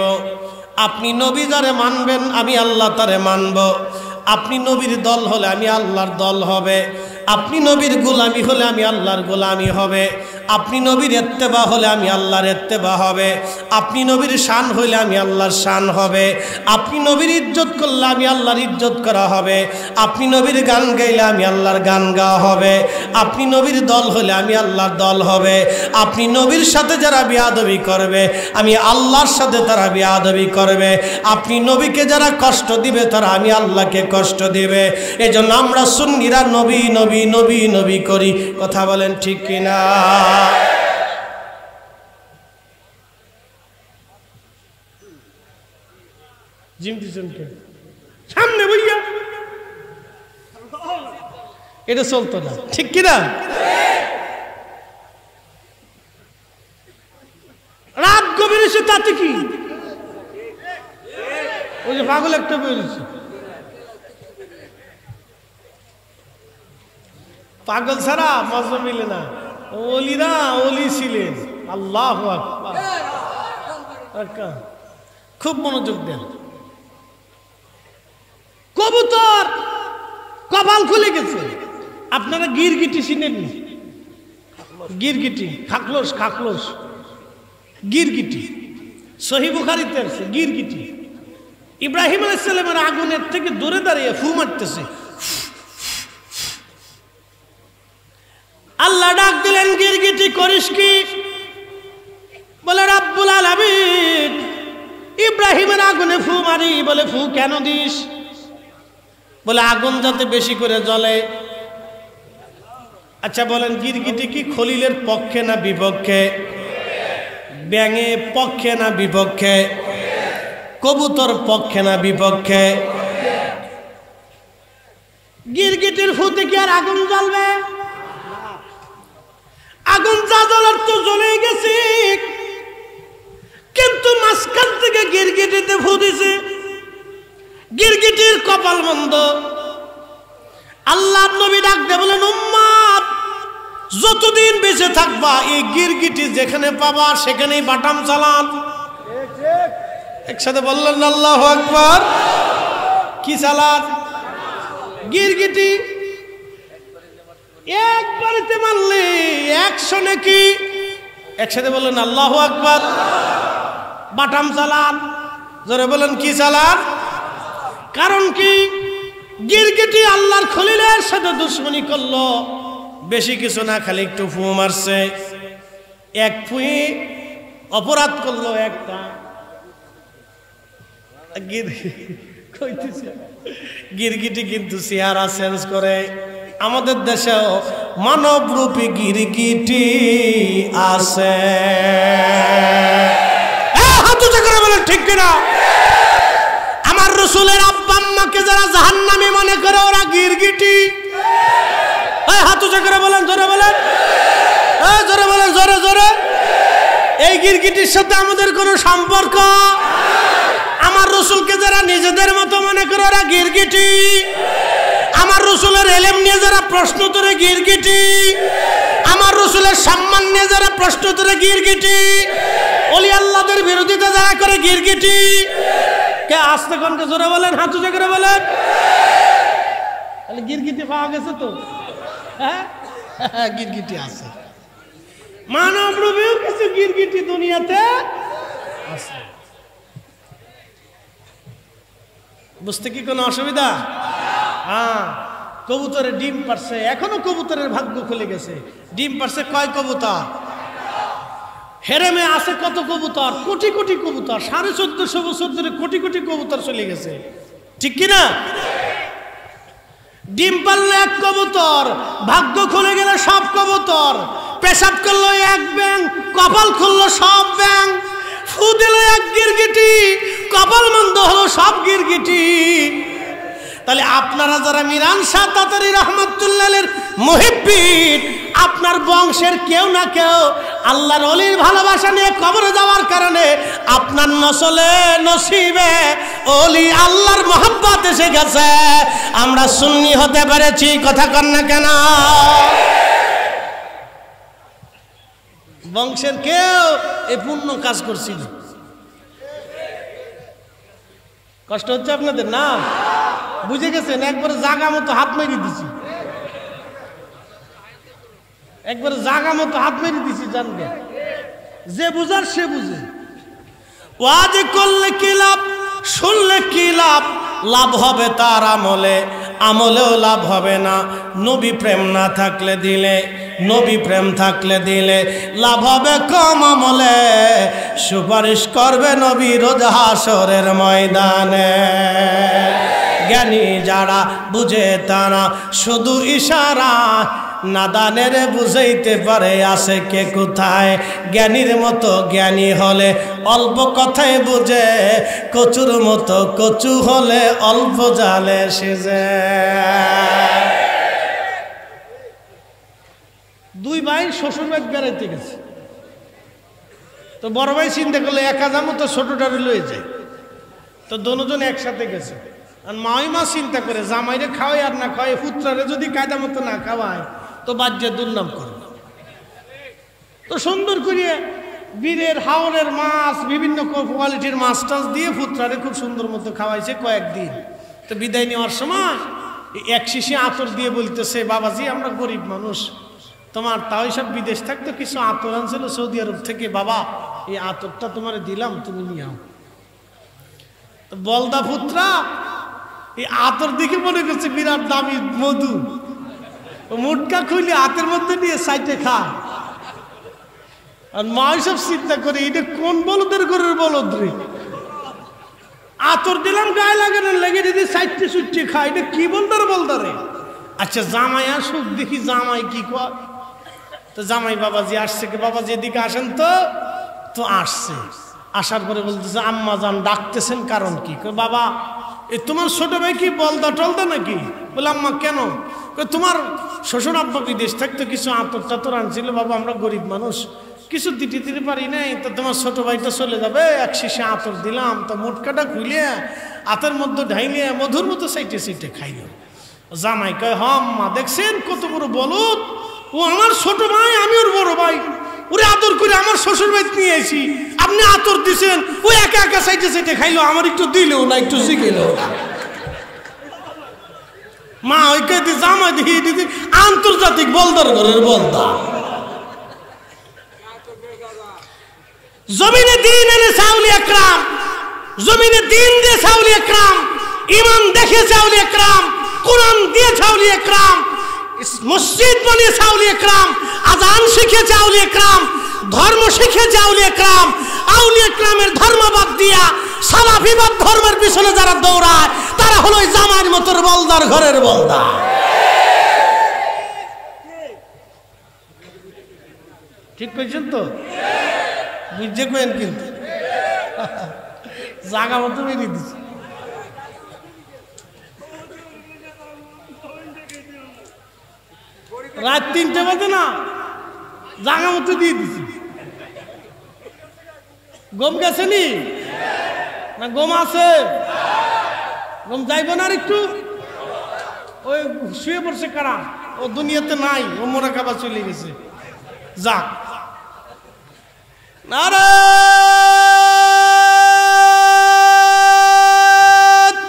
আপনি নবী যারে মানবেন আমি আল্লাহ তারে মানব। আপনি নবীর দল হলে আমি আল্লাহর দল হবে। আপনি নবীর গোলামি হলে আমি আল্লাহর গোলামি হবে, আপনি নবীর ইত্তেবা হলে আমি আল্লাহর ইত্তেবা হবে, আপনি নবীর শান হইলে আমি আল্লাহর শান হবে, আপনি নবীর ইজ্জত করলে আমি আল্লাহর ইজ্জত করা হবে, আপনি নবীর গান গাইলে আমি আল্লাহর গান গাওয়া হবে, আপনি নবীর দল হলে আমি আল্লাহর দল হবে, আপনি নবীর সাথে যারা বিয়াদবি করবে আমি আল্লাহর সাথে তারা বিয়াদবি করবে, আপনি নবীকে যারা কষ্ট দিবে তারা আমি আল্লাহকে কষ্ট দিবে। এজন্য আমরা সুন্নিরা নবী নবী নবী নবী করি। কথা বলেন ঠিক কিনা? সামনে বইয়া এটা চলতো না, ঠিক কিনা? রাত গভীর এসে তাতে কি ওই যে পাগল একটা বেরিয়েছে, পাগল ছাড়া মজা মিলে না। ওলিরা ওলি ছিলেন। আল্লাহু আকবার। খুব মনোযোগ দেন। কবুতর কপাল খুলে গেছে। আপনারা গিরগিটি চিনেন? গিরগিটি, খাকলোস, খাকলোস, গিরগিটি সহিহ বুখারীতে আছে। গিরগিটি ইব্রাহিম আলাইহিস সালামের আগুনের থেকে দূরে দাঁড়িয়ে ফু মারতেছে। আল্লাহ ডাক দিলেন, গিরগিটি করিস কি? বলে রব্বুল আলামিন ইব্রাহিমের আগুনে ফু মারি। বলে ফু কেন দিস? বলে আগুন যাতে বেশি করে জ্বলে। আচ্ছা বলেন, গিরগিটি কি খলিলের পক্ষে না বিপক্ষে? ব্যাঙে পক্ষে না বিপক্ষে? কবুতর পক্ষে না বিপক্ষে? গিরগিটির ফুতে কি আর আগুন জ্বলবে? আগুন যা জ্বলার তো জ্বলে গেছে, কিন্তু মাঝখান থেকে গিরগিটিতে ফু দিছে। গিরগিটির কপাল মন্দ। আল্লাহর নবী ডাক দিয়ে বলেন, উম্মত যতদিন বেঁচে থাকবা এই গিরগিটি যেখানে পাবা সেখানেই বাটাম চালান। একসাথে বললেন আল্লাহু আকবার। কি চালান? গিরগিটি একবারেতে মারলে 100 নাকি। একসাথে বললেন আল্লাহু আকবার। বাটাম চালান। জোরে বলেন কি চালান? কারণ কি? গিরগিটি আল্লাহর খলিলের সাথে দুশমনি করলো। বেশি কিছু না, খালি একটু ফু মারছে। এক ফুয়ে অপরাধ করলো একটা। গিরগিটি কিন্তু চেহারা চেঞ্জ করে। আমাদের দেশেও মানবরূপী গিরগিটি আছে। হাত উঁচু করে বলেন ঠিক কিনা? আমার রাসূলের আব্বা আম্মাকে যারা জাহান্নামী মনে করে ওরা গিরগিটি। হাত উঁচু করে বলেন, জোরে বলেন, জোরে বলেন, জোরে জোরে। এই গিরগিটির সাথে আমাদের কোনো সম্পর্ক। আমার রাসূলকে যারা নিজেদের মতো মনে করে ওরা গিরগিটি। আমার রাসূলের ইলম নিয়ে যারা প্রশ্ন তোলে গিরগিটি। আমার রাসূলের সম্মান নিয়ে যারা প্রশ্ন তোলে গিরগিটি। ওলি আল্লাহদের বিরোধিতা যারা করে গিরগিটি। কে আস্তে কোনকে জোরে বলেন, হাত উঁচু করে বলেন। তাহলে গিরগিটি পাওয়া গেছে তো? হ্যাঁ, গিরগিটি আছে। মানব রূপেও কিছু গিরগিটি দুনিয়াতে আছে। বুঝতে কি কোনো অসুবিধা? হ্যাঁ, কবুতরের ডিম পারছে। এখনো কবুতরের ভাগ্য খুলে গেছে। ডিম পারছে কয় কবুতর? হেরেমে আছে কত কবুতর? কোটি কোটি কবুতর। 1450 বছর ধরে কোটি কোটি কবুতর চলে গেছে, ঠিক কিনা? ডিম পারলে এক কবুতর, ভাগ্য খুলে গেলে সব কবুতর। পেশাব করলো এক ব্যাং, কপাল খুললো সব ব্যাং। ফু দিল এক গিরগিটি, কপাল মন্দ হলো সব গিরগিটি। তাহলে আপনারা যারা মিরান শাহ তাতারী রহমাতুল্লাহের মুহিব্বিন, আপনার বংশের কেউ না কেউ আল্লাহর ওলির ভালোবাসা নিয়ে কবরে যাওয়ার কারণে আপনার নসলে নসিবে ওলি আল্লাহর মহব্বত এসে গেছে। আমরা সুন্নি হতে পেরেছি। কথা কন না কেন? বংশের কেউ এই পুণ্য কাজ করছিল। কষ্ট হচ্ছে আপনাদের না? বুঝে গেছেন? একবারে জাগা মতো হাত মেরে দিছি। একবার জাগা মতো হাত মেরে দিছি জানবে, যে বুঝার সে বুঝে। ওয়াজ করলে কি লাভ, শুনলে কি লাভ? লাভ হবে তার আমলে, আমলেও লাভ হবে না। নবী প্রেম না থাকলে দিলে, নবী প্রেম থাকলে দিলে লাভ হবে কম আমলে। সুপারিশ করবে নবী রোজ হাসরের ময়দানে। জ্ঞানী যারা বুঝে তারা শুধু ইশারা, নাদানের বুঝাইতে পারে আছে কে কোথায়। জ্ঞানীর মতো জ্ঞানী হলে অল্প কথায় বুঝে, কচুর মতো কচু হলে অল্প জালে সেজে। দুই ভাই শ্বশুর বাড়ি বেড়াইতে গেছে, তো বড় ভাই চিন্তা করলে একা যাবো তো ছোটটারে লয়ে যায়, তো দুজন একসাথে গেছে। আর মা চিন্তা করে জামাইরে খাওয়াই আর না খাওয়াই, পুত্রারে যদি কায়দা মতো না খাওয়ায় তো বাজ্যে দুর্নাম করবে। তো সুন্দর করিয়ে বীরের হাওরের মাছ, বিভিন্ন কোয়ালিটির মাছ টাছ দিয়ে পুত্রারে খুব সুন্দর মতো খাওয়াইছে কয়েকদিন। তো বিদায় নেওয়ার সময় এক শিশি আতর দিয়ে বলতেছে, বাবাজি আমরা গরিব মানুষ, তোমার তাও সব বিদেশ থাকতো কিছু আতর আনছিল সৌদি আরব থেকে, বাবা এই আতরটা তোমার দিলাম, তুমি নিয়ে আও। তো বলদা পুত্রা এই আতর দেখে মনে করছে বিরাট দামি মধু, মুটকা খুলে হাতের মধ্যে নিয়ে সাইটে খা। আর মা সব চিন্তা করে এটা কোন বলদের ঘরের বলদ রে, আতর দিলাম গায়ে লাগানো লেগে যদি সাইটে সুইটে খা, এটা কি বলদারে। আচ্ছা জামাই আসুক দেখি জামাই কি কর। তো জামাই বাবাজি আসছে কি, বাবাজি এদিকে আসেন তো। তো আসছে, আসার পরে বলতেছে আম্মা জান ডাকতেছেন কারণ কি? বাবা এ তোমার ছোট ভাই কি বলদা টলদা নাকি? বলে আম্মা কেন? তোমার শ্বশুর আব্বা বিদেশ থাকতো কিছু আতর টাতর আনছিল, বাবা আমরা গরিব মানুষ কিছু দিতে পারি নাই, তো তোমার ছোট ভাইটা চলে যাবে, এক শিশে আতর দিলাম, তো মুটকাটা খুলিয়ে আতের মধ্যে ঢাইলিয়ে মধুর মতো সাইটে সাইটে খাইল। জামাই কয় মা দেখছেন কত বড় বলদ, ও আমার ছোট ভাই আমি ওর বড় ভাই, ওরে আদর করে আমার শ্বশুর বাড়ি নিয়ে এসি, আপনি আতর দিছেন, ও একা একা সাইটে সাইটে খাইলো, আমার একটু দিলেও না, একটু শিখেল। মা ওই কে জামাই দিয়ে দিদি আন্তর্জাতিক বলদার ঘরের বলদা। জমিনে দিন এনে সাউলি একরাম, জমিনে দিন দিয়ে সাউলি একরাম, ইমান দেখে সাউলি একরাম, কোরআন দিয়ে সাউলি একরাম, মসজিদ বানিয়ে সাউলি একরাম, আজান শিখে সাউলি একরাম, ধর্ম শিখে সাউলি একরাম। আউলি একরামের ধর্মবাদ দিয়া সালাফিবাদ ধর্মের পিছনে যারা দৌড়ায় তারা হলো জামাইয়ের মতো বলদার ঘরের বলদা। ঠিক পেয়েছেন তো? বুঝছে কেন? কিন্তু জাগা মতো বেরিয়ে দিচ্ছে। রাত 3টে বাজে না, জাগা মতো দিয়ে দিছি। গম গেছে নি না? গম আছে, গম যাইব না আর একটু? ওই শুয়ে পড়ছে কারা, ও দুনিয়াতে নাই, ও মোরা কাবা চলে গেছে। যাক নারে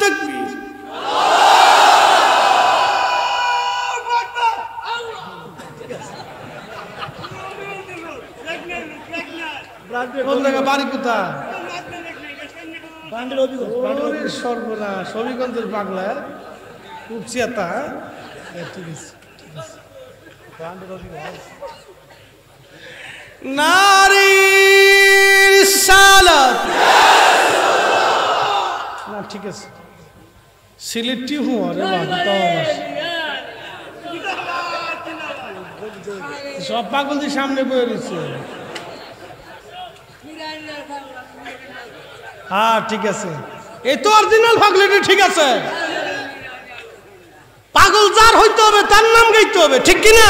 তাকবীর, কোন জায়গা বাড়ি কোথায়? সর্বনাশ, হবিগঞ্জের পাগলা খুব চেতা। ঠিক আছে নারীর সালাত না, ঠিক আছে সিলেক্টিভ হুয়ারে সব পাগল দিয়ে সামনে বয়ে রয়েছে। হ্যাঁ ঠিক আছে, এই তো অরিজিনাল পাগলেটি। ঠিক আছে, পাগল যার হইতে হবে তার নাম গাইতে হবে, ঠিক কিনা?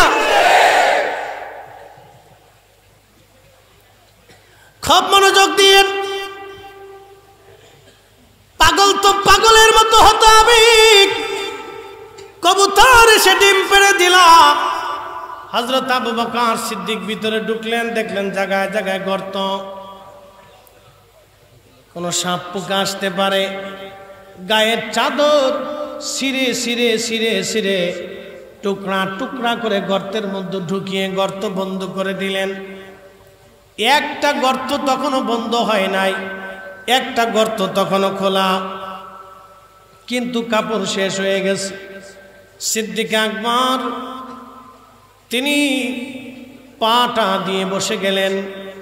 খুব মনোযোগ দিয়ে, পাগল তো পাগলের মতো হতে হবে। কবুতর এসে ডিম পেড়ে দিল। হযরত আবু বকর সিদ্দিক ভিতরে ঢুকলেন, দেখলেন জায়গায় জায়গায় গর্ত, কোন সাপ পোকা আসতে পারে। গায়ের চাদর ছিঁড়ে ছিঁড়ে ছিঁড়ে ছিঁড়ে টুকরা টুকরা করে গর্তের মধ্যে ঢুকিয়ে গর্ত বন্ধ করে দিলেন। একটা গর্ত তখনও বন্ধ হয় নাই, একটা গর্ত তখনও খোলা, কিন্তু কাপড় শেষ হয়ে গেছে। সিদ্দিক আকবর তিনি পাটা দিয়ে বসে গেলেন।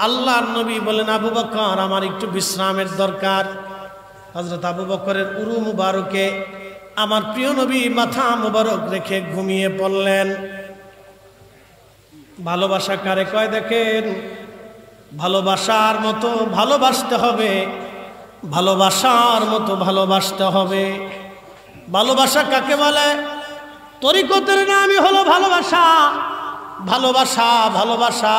আল্লাহর নবী বলেন, আবু বকর আমার একটু বিশ্রামের দরকার। হযরত আবু বকরের উরু মুবারকে আমার প্রিয় নবী মাথা মুবারক রেখে ঘুমিয়ে পড়লেন। ভালোবাসা কারে কয় দেখেন, ভালোবাসার মতো ভালোবাসতে হবে, ভালোবাসার মতো ভালোবাসতে হবে। ভালোবাসা কাকে বলে? তরিকতের নামই হলো ভালোবাসা। ভালোবাসা ভালোবাসা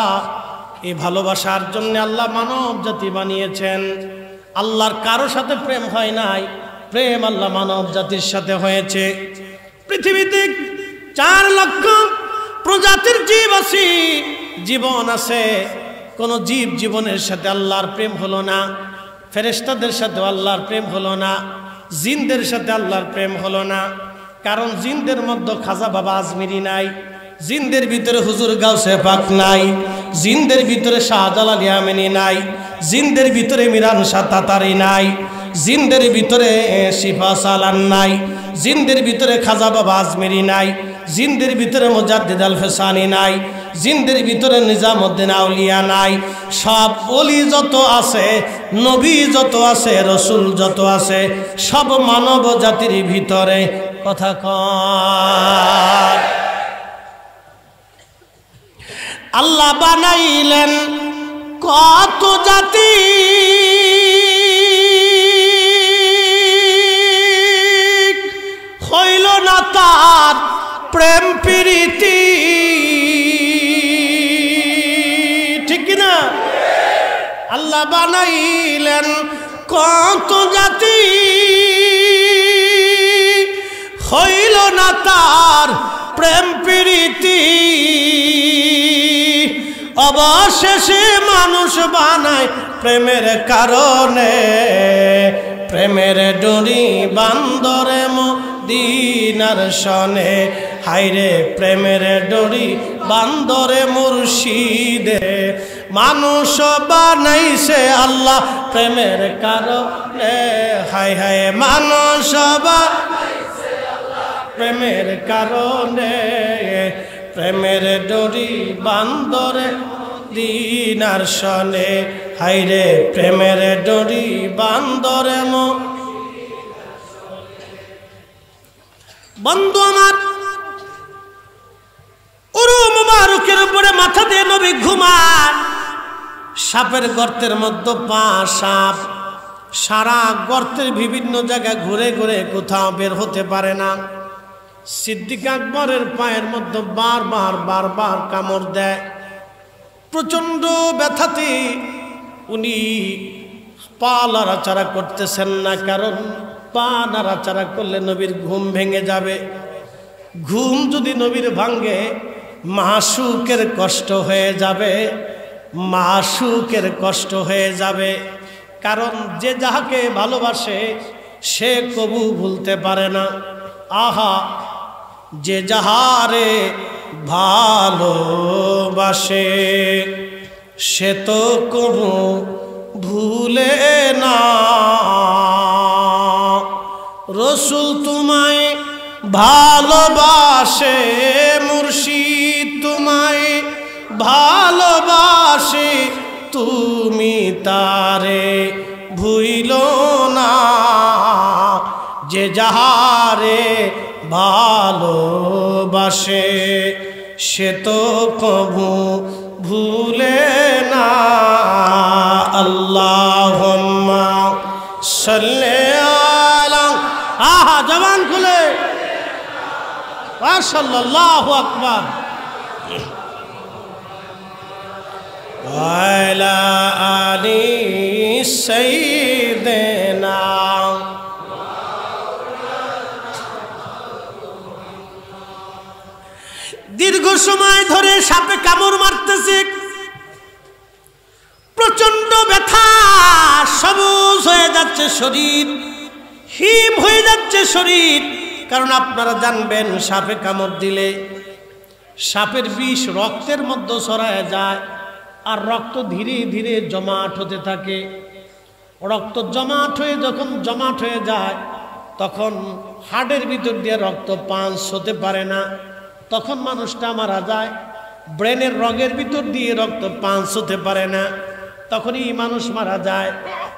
এই ভালোবাসার জন্য আল্লাহ মানব জাতি বানিয়েছেন। আল্লাহর কারো সাথে প্রেম হয় নাই, প্রেম আল্লাহ মানব জাতির সাথে হয়েছে। পৃথিবীতে 4 লক্ষ প্রজাতির জীব আছে, জীবন আছে। কোন জীব জীবনের সাথে আল্লাহর প্রেম হলো না। ফেরেশতাদের সাথে আল্লাহর প্রেম হলো না, জিনদের সাথে আল্লাহর প্রেম হলো না। কারণ জিনদের মধ্যে খাজা বাবা আজমিরি নাই, জিনদের ভিতরে হুজুর গাউসে পাক নাই, জিনদের ভিতরে শাহজালাল ইয়ামানি নাই, জিনদের ভিতরে মিরান শাহ তাতারি নাই, জিনদের ভিতরে শিফা সালান নাই, জিনদের ভিতরে খাজা বাবা আজমিরি নাই, জিনদের ভিতরে মুজাদ্দিদ আল ফেসানি নাই, জিনদের ভিতরে নিজামউদ্দিন আউলিয়া নাই। সব ওলি যত আছে, নবী যত আছে, রসুল যত আছে, সব মানব জাতির ভিতরে। কথা কয় আল্লাহ বানাইলেন কত জাতি, হইল না তার প্রেম প্রীতি। ঠিক না? আল্লাহ বানাইলেন কত জাতি, হইল না তার প্রেম প্রীতি। অবশেষে মানুষ বানায় প্রেমের কারণে, প্রেমের ডোরি বান্দরে মদিনার শনে। হাইরে প্রেমের ডোরি বান্দরে মুর্শিদে, মানুষ বানাইছে আল্লাহ প্রেমের কারণে। হাই হাই মানুষ বানাইছে আল্লাহ প্রেমের কারণে, প্রেমের ডোরি বান্দরে মদিনার শনে। হাইরে প্রেমের ডোরি বান্দরে বন্ধু আমার, উরু মুবারকের উপরে মাথা দিয়ে নবী ঘুমান। সাপের গর্তের মধ্যে পা সাপ, সারা গর্তের বিভিন্ন জায়গায় ঘুরে ঘুরে কোথাও বের হতে পারে না। সিদ্দিক আকবরের পায়ের মধ্যে বারবার বারবার কামড় দেয়। প্রচন্ড ব্যথাতে উনি পা নাড়াচাড়া করতেছেন না, কারণ পা নাড়াচাড়া করলে নবীর ঘুম ভেঙে যাবে। ঘুম যদি নবীর ভাঙ্গে মাশুকের কষ্ট হয়ে যাবে, মাশুকের কষ্ট হয়ে যাবে। কারণ যে যাহাকে ভালোবাসে সে কবু ভুলতে পারে না। আহা, যে যাহারে ভালোবাসে সে তো কবু ভুলে না। রসুল তোমায় ভালোবাসে, মুর্শিদ তোমায় ভালোবাসে, তুমি তারে ভুইল না। যে যাহারে ভালোবাসে সে তো কবু ভুলে না। আল্লাহুম্মা সাল্লি আলা, আহা জবান খুলে সাল্লাল্লাহু আকবার। ওয়ালা আলি সাইয়্যিদিনা। দীর্ঘ সময় ধরে সাপে কামড় মারতেছে, প্রচন্ড ব্যথা, সবুজ হয়ে যাচ্ছে শরীর, হিম হয়ে যাচ্ছে শরীর। কারণ আপনারা জানবেন সাপে কামড় দিলে সাপের বিষ রক্তের মধ্যে ছড়ায় যায় আর রক্ত ধীরে ধীরে জমাট হতে থাকে। রক্ত জমাট হয়ে যখন জমাট হয়ে যায় তখন হাড়ের ভিতর দিয়ে রক্ত পাস হতে পারে না, তখন মানুষটা মারা যায়। ব্রেনের রগের ভিতর দিয়ে রক্ত পাস হতে পারে না, তখনই মানুষ মারা যায়।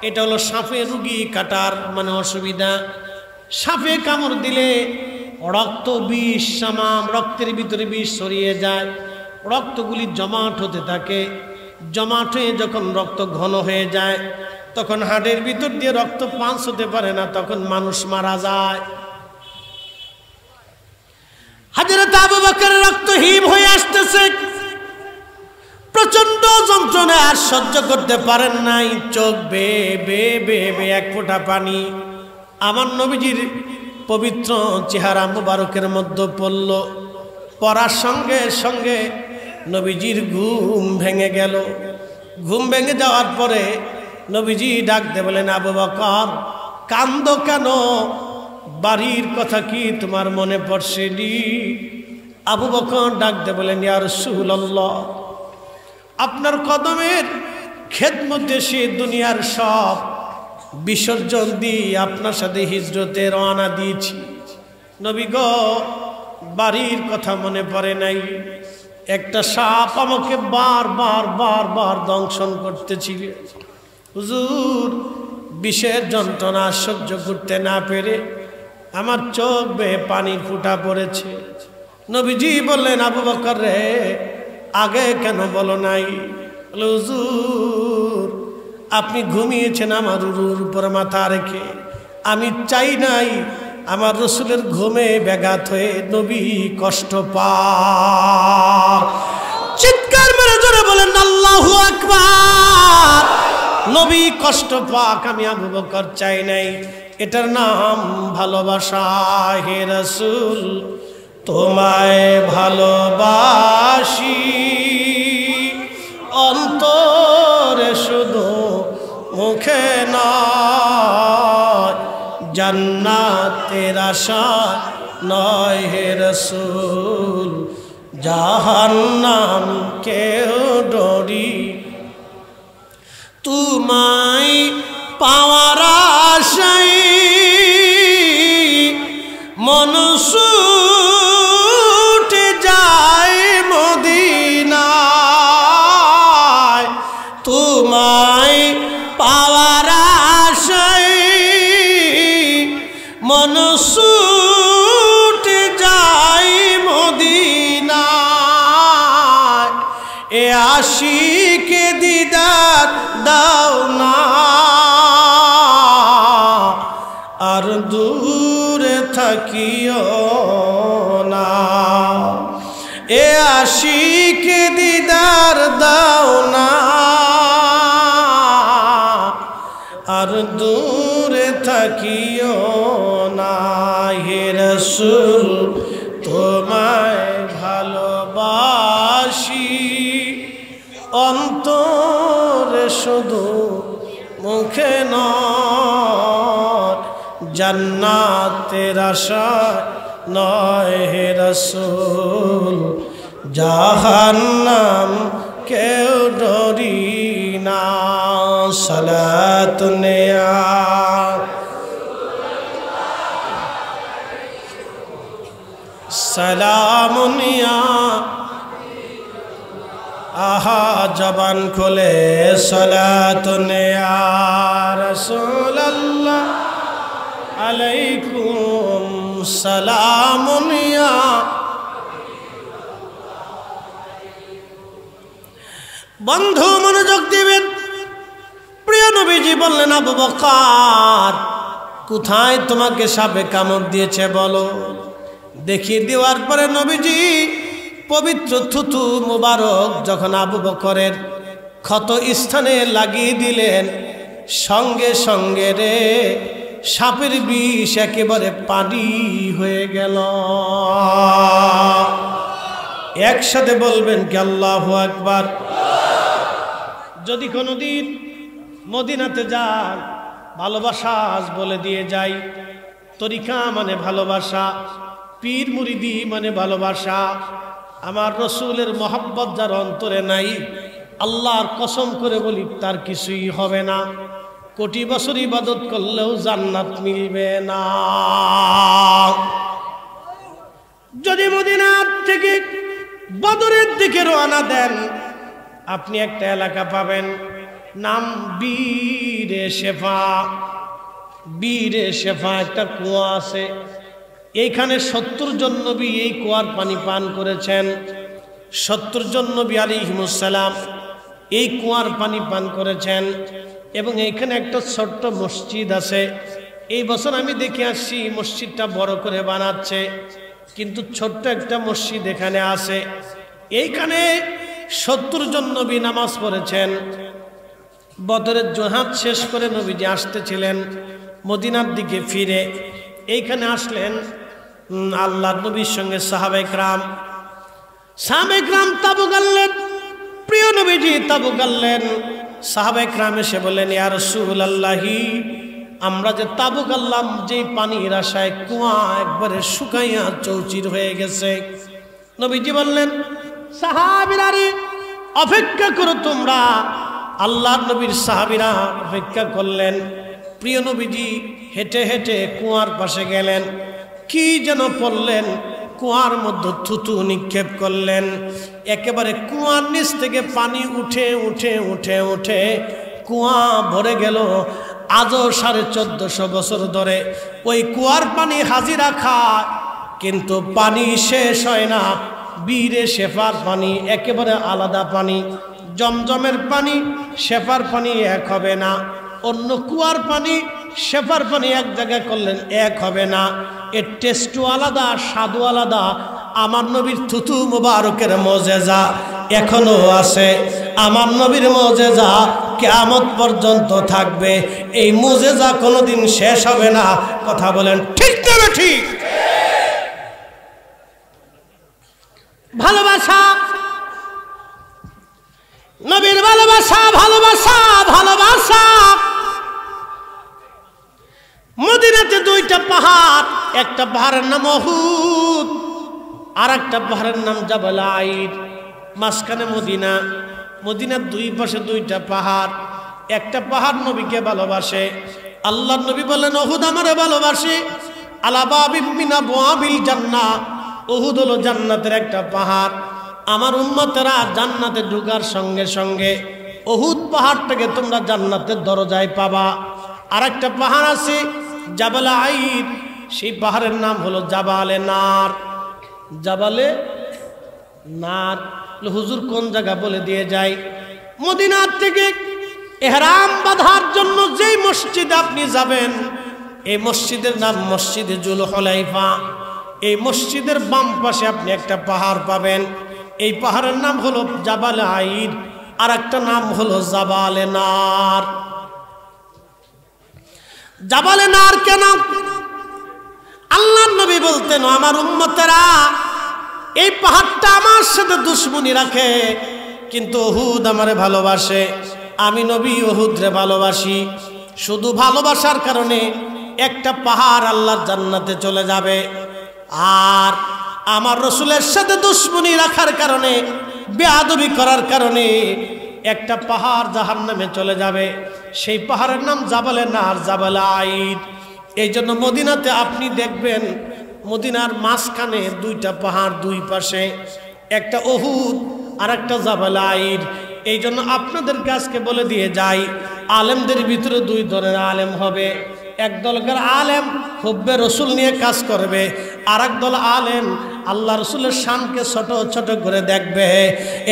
এটা হলো সাপে রুগী কাটার মানে অসুবিধা। সাপে কামড় দিলে রক্ত বিষ সামাম রক্তের ভিতরে বিষ ছড়িয়ে যায়, রক্তগুলি জমাট হতে থাকে। জমাট হয়ে যখন রক্ত ঘন হয়ে যায় তখন হাড়ের ভিতর দিয়ে রক্ত পাস হতে পারে না, তখন মানুষ মারা যায়। হযরত আবু বকরের রক্তহীন হয়ে আসতেছে, প্রচন্ড যন্ত্রণা আর সহ্য করতে পারেন নাই, চোখ বেয়ে বেয়ে বেয়ে বেয়ে এক ফোঁটা পানি আমার নবীজির পবিত্র চেহারা মুবারকের মধ্যে পড়ল। পড়ার সঙ্গে সঙ্গে নবীজির ঘুম ভেঙে গেল। ঘুম ভেঙে যাওয়ার পরে নবীজি ডাক দিয়ে বলেন, আবু বকর কান্দো কেন? বাড়ির কথা কি তোমার মনে পড়ছেনি? আবু বকর ডাক দিয়ে বলেন, ইয়া রাসূলুল্লাহ, আপনার কদমের খেদমতে সে দুনিয়ার সব বিসর্জন দিয়ে আপনার সাথে হিজরতে রওনা দিয়েছি। নবী গো, বাড়ির কথা মনে পড়ে নাই, একটা সাপ আমাকে বারবার বারবার দংশন করতেছিল। হুজুর, বিষের যন্ত্রণা সহ্য করতে না পেরে আমার চোখ বেয়ে পানির ফুঁটা পড়েছে। নবীজি বললেন, আবু বকর রে, আগে কেন বলো নাই? হুজুর, আপনি ঘুমিয়েছেন আমার উরুর উপর মাথা রেখে, আমি চাই নাই আমার রসুলের ঘুমে ব্যাঘাত হয়ে নবী কষ্ট পায়। চিৎকার মেরে জোরে বলেন আল্লাহু আকবার। নবী কষ্ট পাক আমি আবু বকর চাই নাই। এটার নাম ভালোবাসা। হে রাসূল, তোমায় ভালোবাসি অন্তরে শুধু, মুখে নয়, জান্নাতের আশা নয়। হে রাসূল, জাহান্নাম কেউ ডরি, তোমায় পাওয়ার আশায় মন ছুটে যায় মদিনায়, তোমায় পাওয়ার আশায় মন ছুটে যায় মদিনায়। এ আশিকে দিদার দাও না, আর দূরে থাকিও না। এ আশিকে দিদার দাও না, আর দূরে থাকিও না। হে রাসূল, তোমায় ভালোবাসি অন্তরে শুধু, মুখে নয়, জান্নাতের আশা নয়। হে রাসূল, জাহান্নাম কেউ ডরি না। সালাতুন ইয়া সালামুন ইয়া, আহা জবান খুলে সালাতুন ইয়া রাসূলুল্লাহ আলাইকুম সালামুন ইয়া। বন্ধু মনোযোগ দিবেন। প্রিয় নবীজি বললেন, আবু বকর, কোথায় তোমাকে সাপে কামড় দিয়েছে বলো। দেখিয়ে দেওয়ার পরে নবীজি পবিত্র থুতু মুবারক যখন আবু বকরের ক্ষত স্থানে লাগিয়ে দিলেন, সঙ্গে সঙ্গে রে সাপের বিষ একেবারে পানি হয়ে গেল। একসাথে বলবেন কি আল্লাহু আকবার। যদি কোনোদিন মদিনাতে যান, ভালোবাসা আজ বলে দিয়ে যাই, তরিকা মানে ভালোবাসা, পীর মুরিদি মানে ভালোবাসা, আমার রসুলের মহব্বত যার অন্তরে নাই, আল্লাহর কসম করে বলি তার কিছুই হবে না। কোটি বছর ইবাদত করলেও জান্নাত মিলবে না। যদি মদিনার থেকে বদরের দিকে রওনা দেন, আপনি একটা এলাকা পাবেন, নাম বীরে শেফা। বীরে শেফা একটা কুয়া আছে, এইখানে 70 জন নবী এই কুয়ার পানি পান করেছেন। 70 জন নবী আলাইহিমুস সালাম এই কুয়ার পানি পান করেছেন। এবং এইখানে একটা ছোট্ট মসজিদ আছে। এই বছর আমি দেখে আসছি মসজিদটা বড় করে বানাচ্ছে, কিন্তু ছোট্ট একটা মসজিদ এখানে আছে। এইখানে 70 জন নবী নামাজ পড়েছেন। বদরের জিহাদ শেষ করে নবীজি আসতেছিলেন মদিনার দিকে ফিরে, এইখানে আসলেন আল্লাহর নবীর সঙ্গে সাহাবায়ে কেরাম তাবু গাড়লেন। প্রিয় নবীজি তাবু গাড়লেন। সাহাবায়ে কেরাম এসে বললেন, ইয়া রাসূলুল্লাহি, আমরা যে তাবু গাড়লাম, যেই পানির আশায় কুয়া একবারে শুকাইয়া চৌচির হয়ে গেছে। নবীজি বললেন, সাহাবীরা রে, অপেক্ষা করো তোমরা। আল্লাহর নবীর সাহাবীরা অপেক্ষা করলেন। প্রিয় নবীজি হেঁটে হেঁটে কুয়ার পাশে গেলেন, কি যেন পড়লেন, কুয়ার মধ্যে থুতু নিক্ষেপ করলেন। একেবারে কুয়ার নিচ থেকে পানি উঠে উঠে উঠে উঠে কুয়া ভরে গেল। আজও 1450 বছর ধরে ওই কুয়ার পানি হাজিরা খায়, কিন্তু পানি শেষ হয় না। বীরে শেফার পানি একেবারে আলাদা পানি। জমজমের পানি শেফার পানি এক হবে না। অন্য কুয়ার পানি শেফার পানি এক জায়গায় করলেন এক হবে না। এর টেস্টও আলাদা, স্বাদও আলাদা। আমার নবীর থুতু মুবারকের মুজিজা এখনো আছে। আমার নবীর মুজিজা কিয়ামত পর্যন্ত থাকবে। এই মুজিজা কোনোদিন শেষ হবে না। কথা বলেন ঠিক না ঠিক? ভালোবাসা, নবীর ভালোবাসা, ভালোবাসা, ভালোবাসা। মদিনাতে 2টা পাহাড়, একটা পাহাড়ের নাম উহুদ, আর একটা পাহাড়ের নাম জাবাল আইর। মাঝখানে মদিনা। মদিনার 2 পাশে 2টা পাহাড়। একটা পাহাড় নবীকে ভালোবাসে। আল্লাহর নবী বলেন, উহুদ আমারে ভালোবাসে। আলা বাবিন মিন আবওয়াবিল জান্নাহ, উহুদ হলো জান্নাতের একটা পাহাড়। আমার উম্মতেরা জান্নাতে ঢোকার সঙ্গে সঙ্গে উহুদ পাহাড়টাকে তোমরা জান্নাতের দরজায় পাবা। আর একটা পাহাড় আছে জাবাল আইর, সেই পাহাড়ের নাম হলো জাবালে নার। জাবালে নার। হুজুর কোন জায়গা বলে দিয়ে যায়। মদিনার থেকে ইহরাম বাঁধার জন্য যেই মসজিদে আপনি যাবেন, এই মসজিদের নাম মসজিদে জুল হুলাইফা। এই মসজিদের বাম পাশে আপনি একটা পাহাড় পাবেন। এই পাহাড়ের নাম হলো জাবাল আইর, আর একটা নাম হলো জাবালে নার। জাবালে নার কেন? আল্লাহর নবী বলতেন, আমার উম্মতেরা এই পাহাড়টা আমার সাথে দুশ্মনী রাখে, কিন্তু উহুদ আমারে ভালোবাসে। আমি নবী উহুদরে ভালোবাসি। শুধু ভালোবাসার কারণে একটা পাহাড় আল্লাহর জান্নাতে চলে যাবে, আর আমার রসুলের সাথে দুশ্মনী রাখার কারণে, বেয়াদবি করার কারণে একটা পাহাড় জাহান্নামে চলে যাবে। সেই পাহাড়ের নাম জাবালে নার, জাবাল আইর। এই জন্য মদিনাতে আপনি দেখবেন মদিনার মাঝখানে 2টা পাহাড়, 2 পাশে একটা উহুদ আর একটা জাবাল আইর। এই জন্য আপনাদেরকে আজকে বলে দিয়ে যাই, আলেমদের ভিতরে 2 ধরনের আলেম হবে। এক দলকার আলেম হুব্বে রসুল নিয়ে কাজ করবে, আর এক দল আলেম আল্লাহ রসুলের শানকে ছোট ছোট করে দেখবে।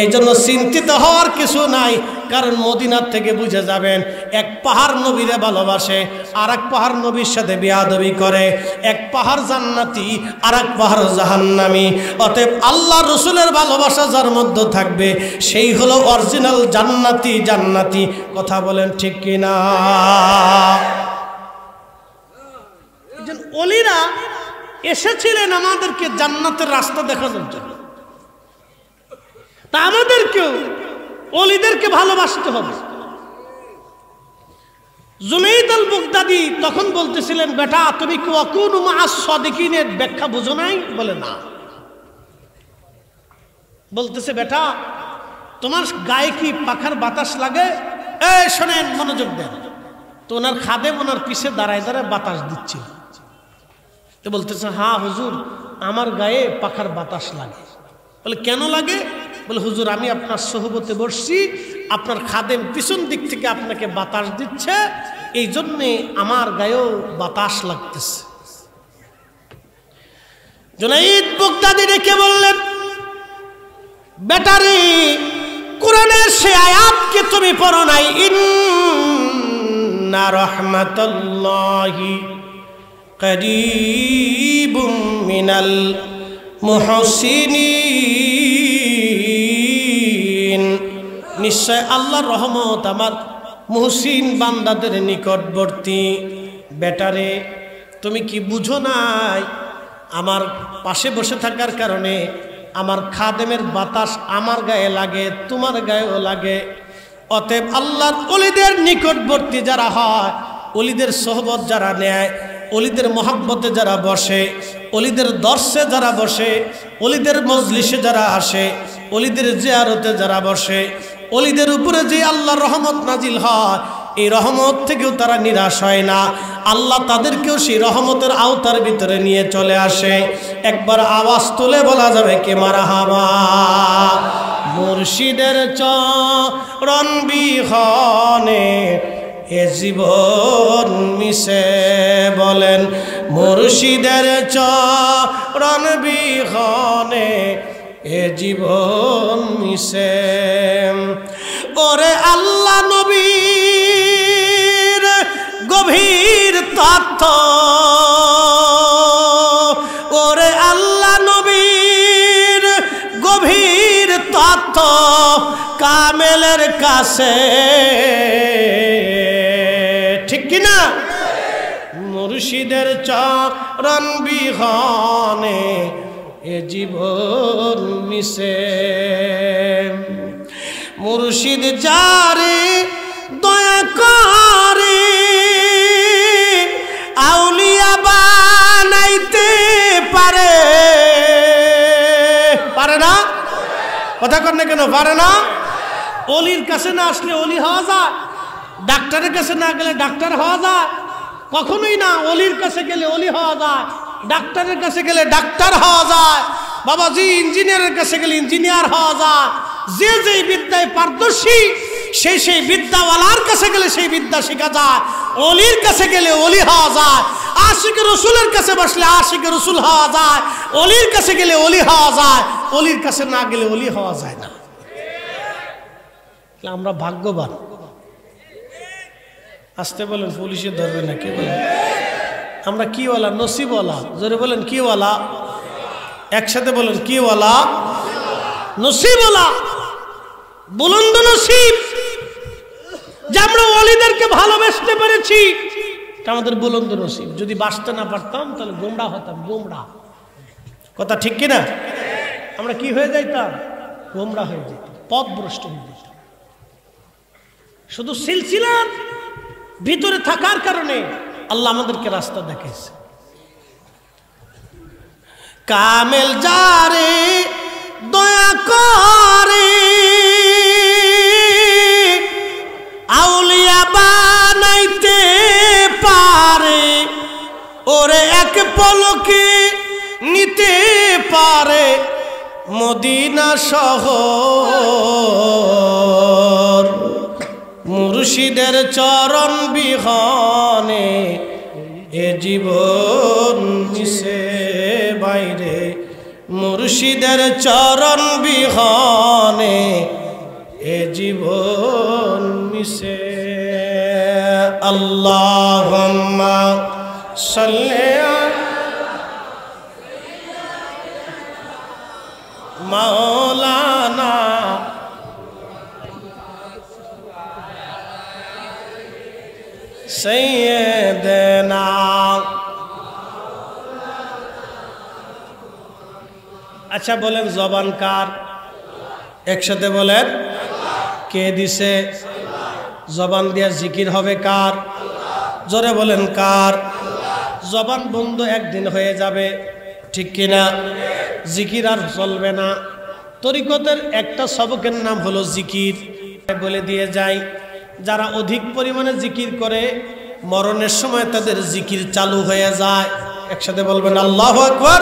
এই জন্য চিন্তিত হওয়ার কিছু নাই, কারণ মদিনার থেকে বুঝে যাবেন এক পাহাড় নবীরে ভালোবাসে, আর এক পাহাড় নবীর সাথে বেয়াদবি করে। এক পাহাড় জান্নাতি, আর এক পাহাড় জাহান্নামী। অতএব আল্লাহ রসুলের ভালোবাসা যার মধ্যে থাকবে সেই হলো অরিজিনাল জান্নাতি। জান্নাতি কথা বলেন ঠিক কিনা? ওলিরা এসেছিলেন আমাদেরকে জান্নাতের রাস্তা দেখানোর জন্য। তা আমাদেরকেও ওলিদেরকে ভালোবাসতে হবে। জুনাইদ আল বাগদাদি তখন বলতেছিলেন, বেটা তুমি কি ওয়াকুনু মা'আস সাদিকিনের ব্যাখ্যা বুঝো নাই? বলে না। বলতেছে বেটা তোমার গায়ে কি পাখার বাতাস লাগে? এই শোনেন, মনোযোগ দেন। তো ওনার খাদেম ওনার পিছে দাঁড়ায় দাঁড়ায় বাতাস দিচ্ছিল। তো বলতেছে হ্যাঁ হুজুর, আমার গায়ে পাখার বাতাস লাগে। বলে কেন লাগে? বলে হুজুর আমি আপনার সোহবতে বসছি, আপনার খাদেম পিছন দিক থেকে আপনাকে বাতাস দিচ্ছে, এই জন্যে আমার গায়েও বাতাস লাগতেছে। জুনাইদ বাগদাদী ডেকে বললেন বেটারে কোরআনের সে আয়াতকে তুমি পড়ো নাই, ইন্না রাহমাতাল্লাহি করিবুম মিনাল মুহসিনিন, নিশ্চয় আল্লাহর রহমত আমার মুহসিন বান্দাদের নিকটবর্তী। বেটারে তুমি কি বুঝো নাই? আমার পাশে বসে থাকার কারণে আমার খাদেমের বাতাস আমার গায়ে লাগে, তোমার গায়েও লাগে। অতএব আল্লাহর ওলিদের নিকটবর্তী যারা হয়, ওলিদের সোহবত যারা নেয়, ওলিদের মহাব্বতে যারা বসে, ওলিদের দর্শে যারা বসে, ওলিদের মজলিসে যারা আসে, ওলিদের জিয়ারতে যারা বসে, ওলিদের উপরে যে আল্লাহর রহমত নাজিল হয়, এই রহমত থেকেও তারা নিরাশ হয় না। আল্লাহ তাদেরকেও সেই রহমতের আওতার ভিতরে নিয়ে চলে আসে। একবার আওয়াজ তুলে বলা যাবে কে মারহাবা। মুর্শিদের চরণ বিহনে এ জীবন মিশে, বলেন মুর্শিদের চরণ বিহনে এ জীবন মিশে। ওরে আল্লাহ নবীর গভীর তথ্য, ওরে আল্লাহ নবীর গভীর তথ্য কামেলের কাছে, ঠিক কিনা? মুর্শিদের চরণ বিহনে এ জীবন মিশে। মুর্শিদ যারে দয়া করে আউলিয়া বানাইতে পারে, পারে না? কথা কর না কেন? পারে না? অলির কাছে না আসলে অলি হওয়া যায়? ডাক্তারের কাছে না গেলে ডাক্তার হওয়া যায়? কখনোই না। অলির কাছে গেলে অলি হওয়া যায়, ডাক্তারের কাছে গেলে ডাক্তার হওয়া যায়, বাবাজি ইঞ্জিনিয়ারের কাছে গেলে ইঞ্জিনিয়ার হওয়া যায়। যে যেই বিদ্যায় পারদর্শী সেই সেই বিদ্যাওয়ালার কাছে গেলে সেই বিদ্যা শেখা যায়। অলির কাছে গেলে অলি হওয়া যায়, আশিক রসুলের কাছে বসলে আশিক রসুল হওয়া যায়, অলির কাছে গেলে অলি হওয়া যায়, অলির কাছে না গেলে অলি হওয়া যায় না। আমরা ভাগ্যবান। আসতে বলেন, পুলিশে ধরবে না। কে বলেন? আমরা কিওয়ালা? নসিবওয়ালা। জোরে বলেন কিওয়ালা। একসাথে বলেন কিওয়ালা? নসিবওয়ালা। বুলন্দ নসিব যে আমরা ওলিদেরকে ভালোবাসতে পেরেছি, এটা আমাদের বুলন্দ নসিব। যদি বাঁচতে না পারতাম তাহলে গোমড়া হতাম। গোমড়া কথা ঠিক কিনা? আমরা কি হয়ে যাইতাম? গোমড়া হয়ে যেতাম, পথভ্রষ্ট হয়ে যেতাম। শুধু সিলসিলার ভিতরে থাকার কারণে আল্লাহ আমাদেরকে রাস্তা দেখাইছে। কামেল যারে দয়া করে আউলিয়া বানাইতে পারে, ওরে এক পলকে নিতে পারে মদিনা শহর। মুর্শিদের চরণ বিহনে এ জীবন মিশে বাইরে, মুর্শিদের চরণ বিহনে এ জীবন মিশে। আল্লাহুম্মা সাল্লি মাওলানা সাইয়্যিদানা। আচ্ছা বলেন জবান কার? একসাথে বলেন কে দিছে? জবান দিয়া জিকির হবে কার? জোরে বলেন কার? জবান বন্ধ একদিন হয়ে যাবে, ঠিক কিনা? জিকির আর চলবে না। তরিকতের একটা সবকের নাম হলো জিকির। বলে দিয়ে যায়, যারা অধিক পরিমাণে জিকির করে মরণের সময় তাদের জিকির চালু হয়ে যায়। একসাথে বলবেন আল্লাহু আকবার।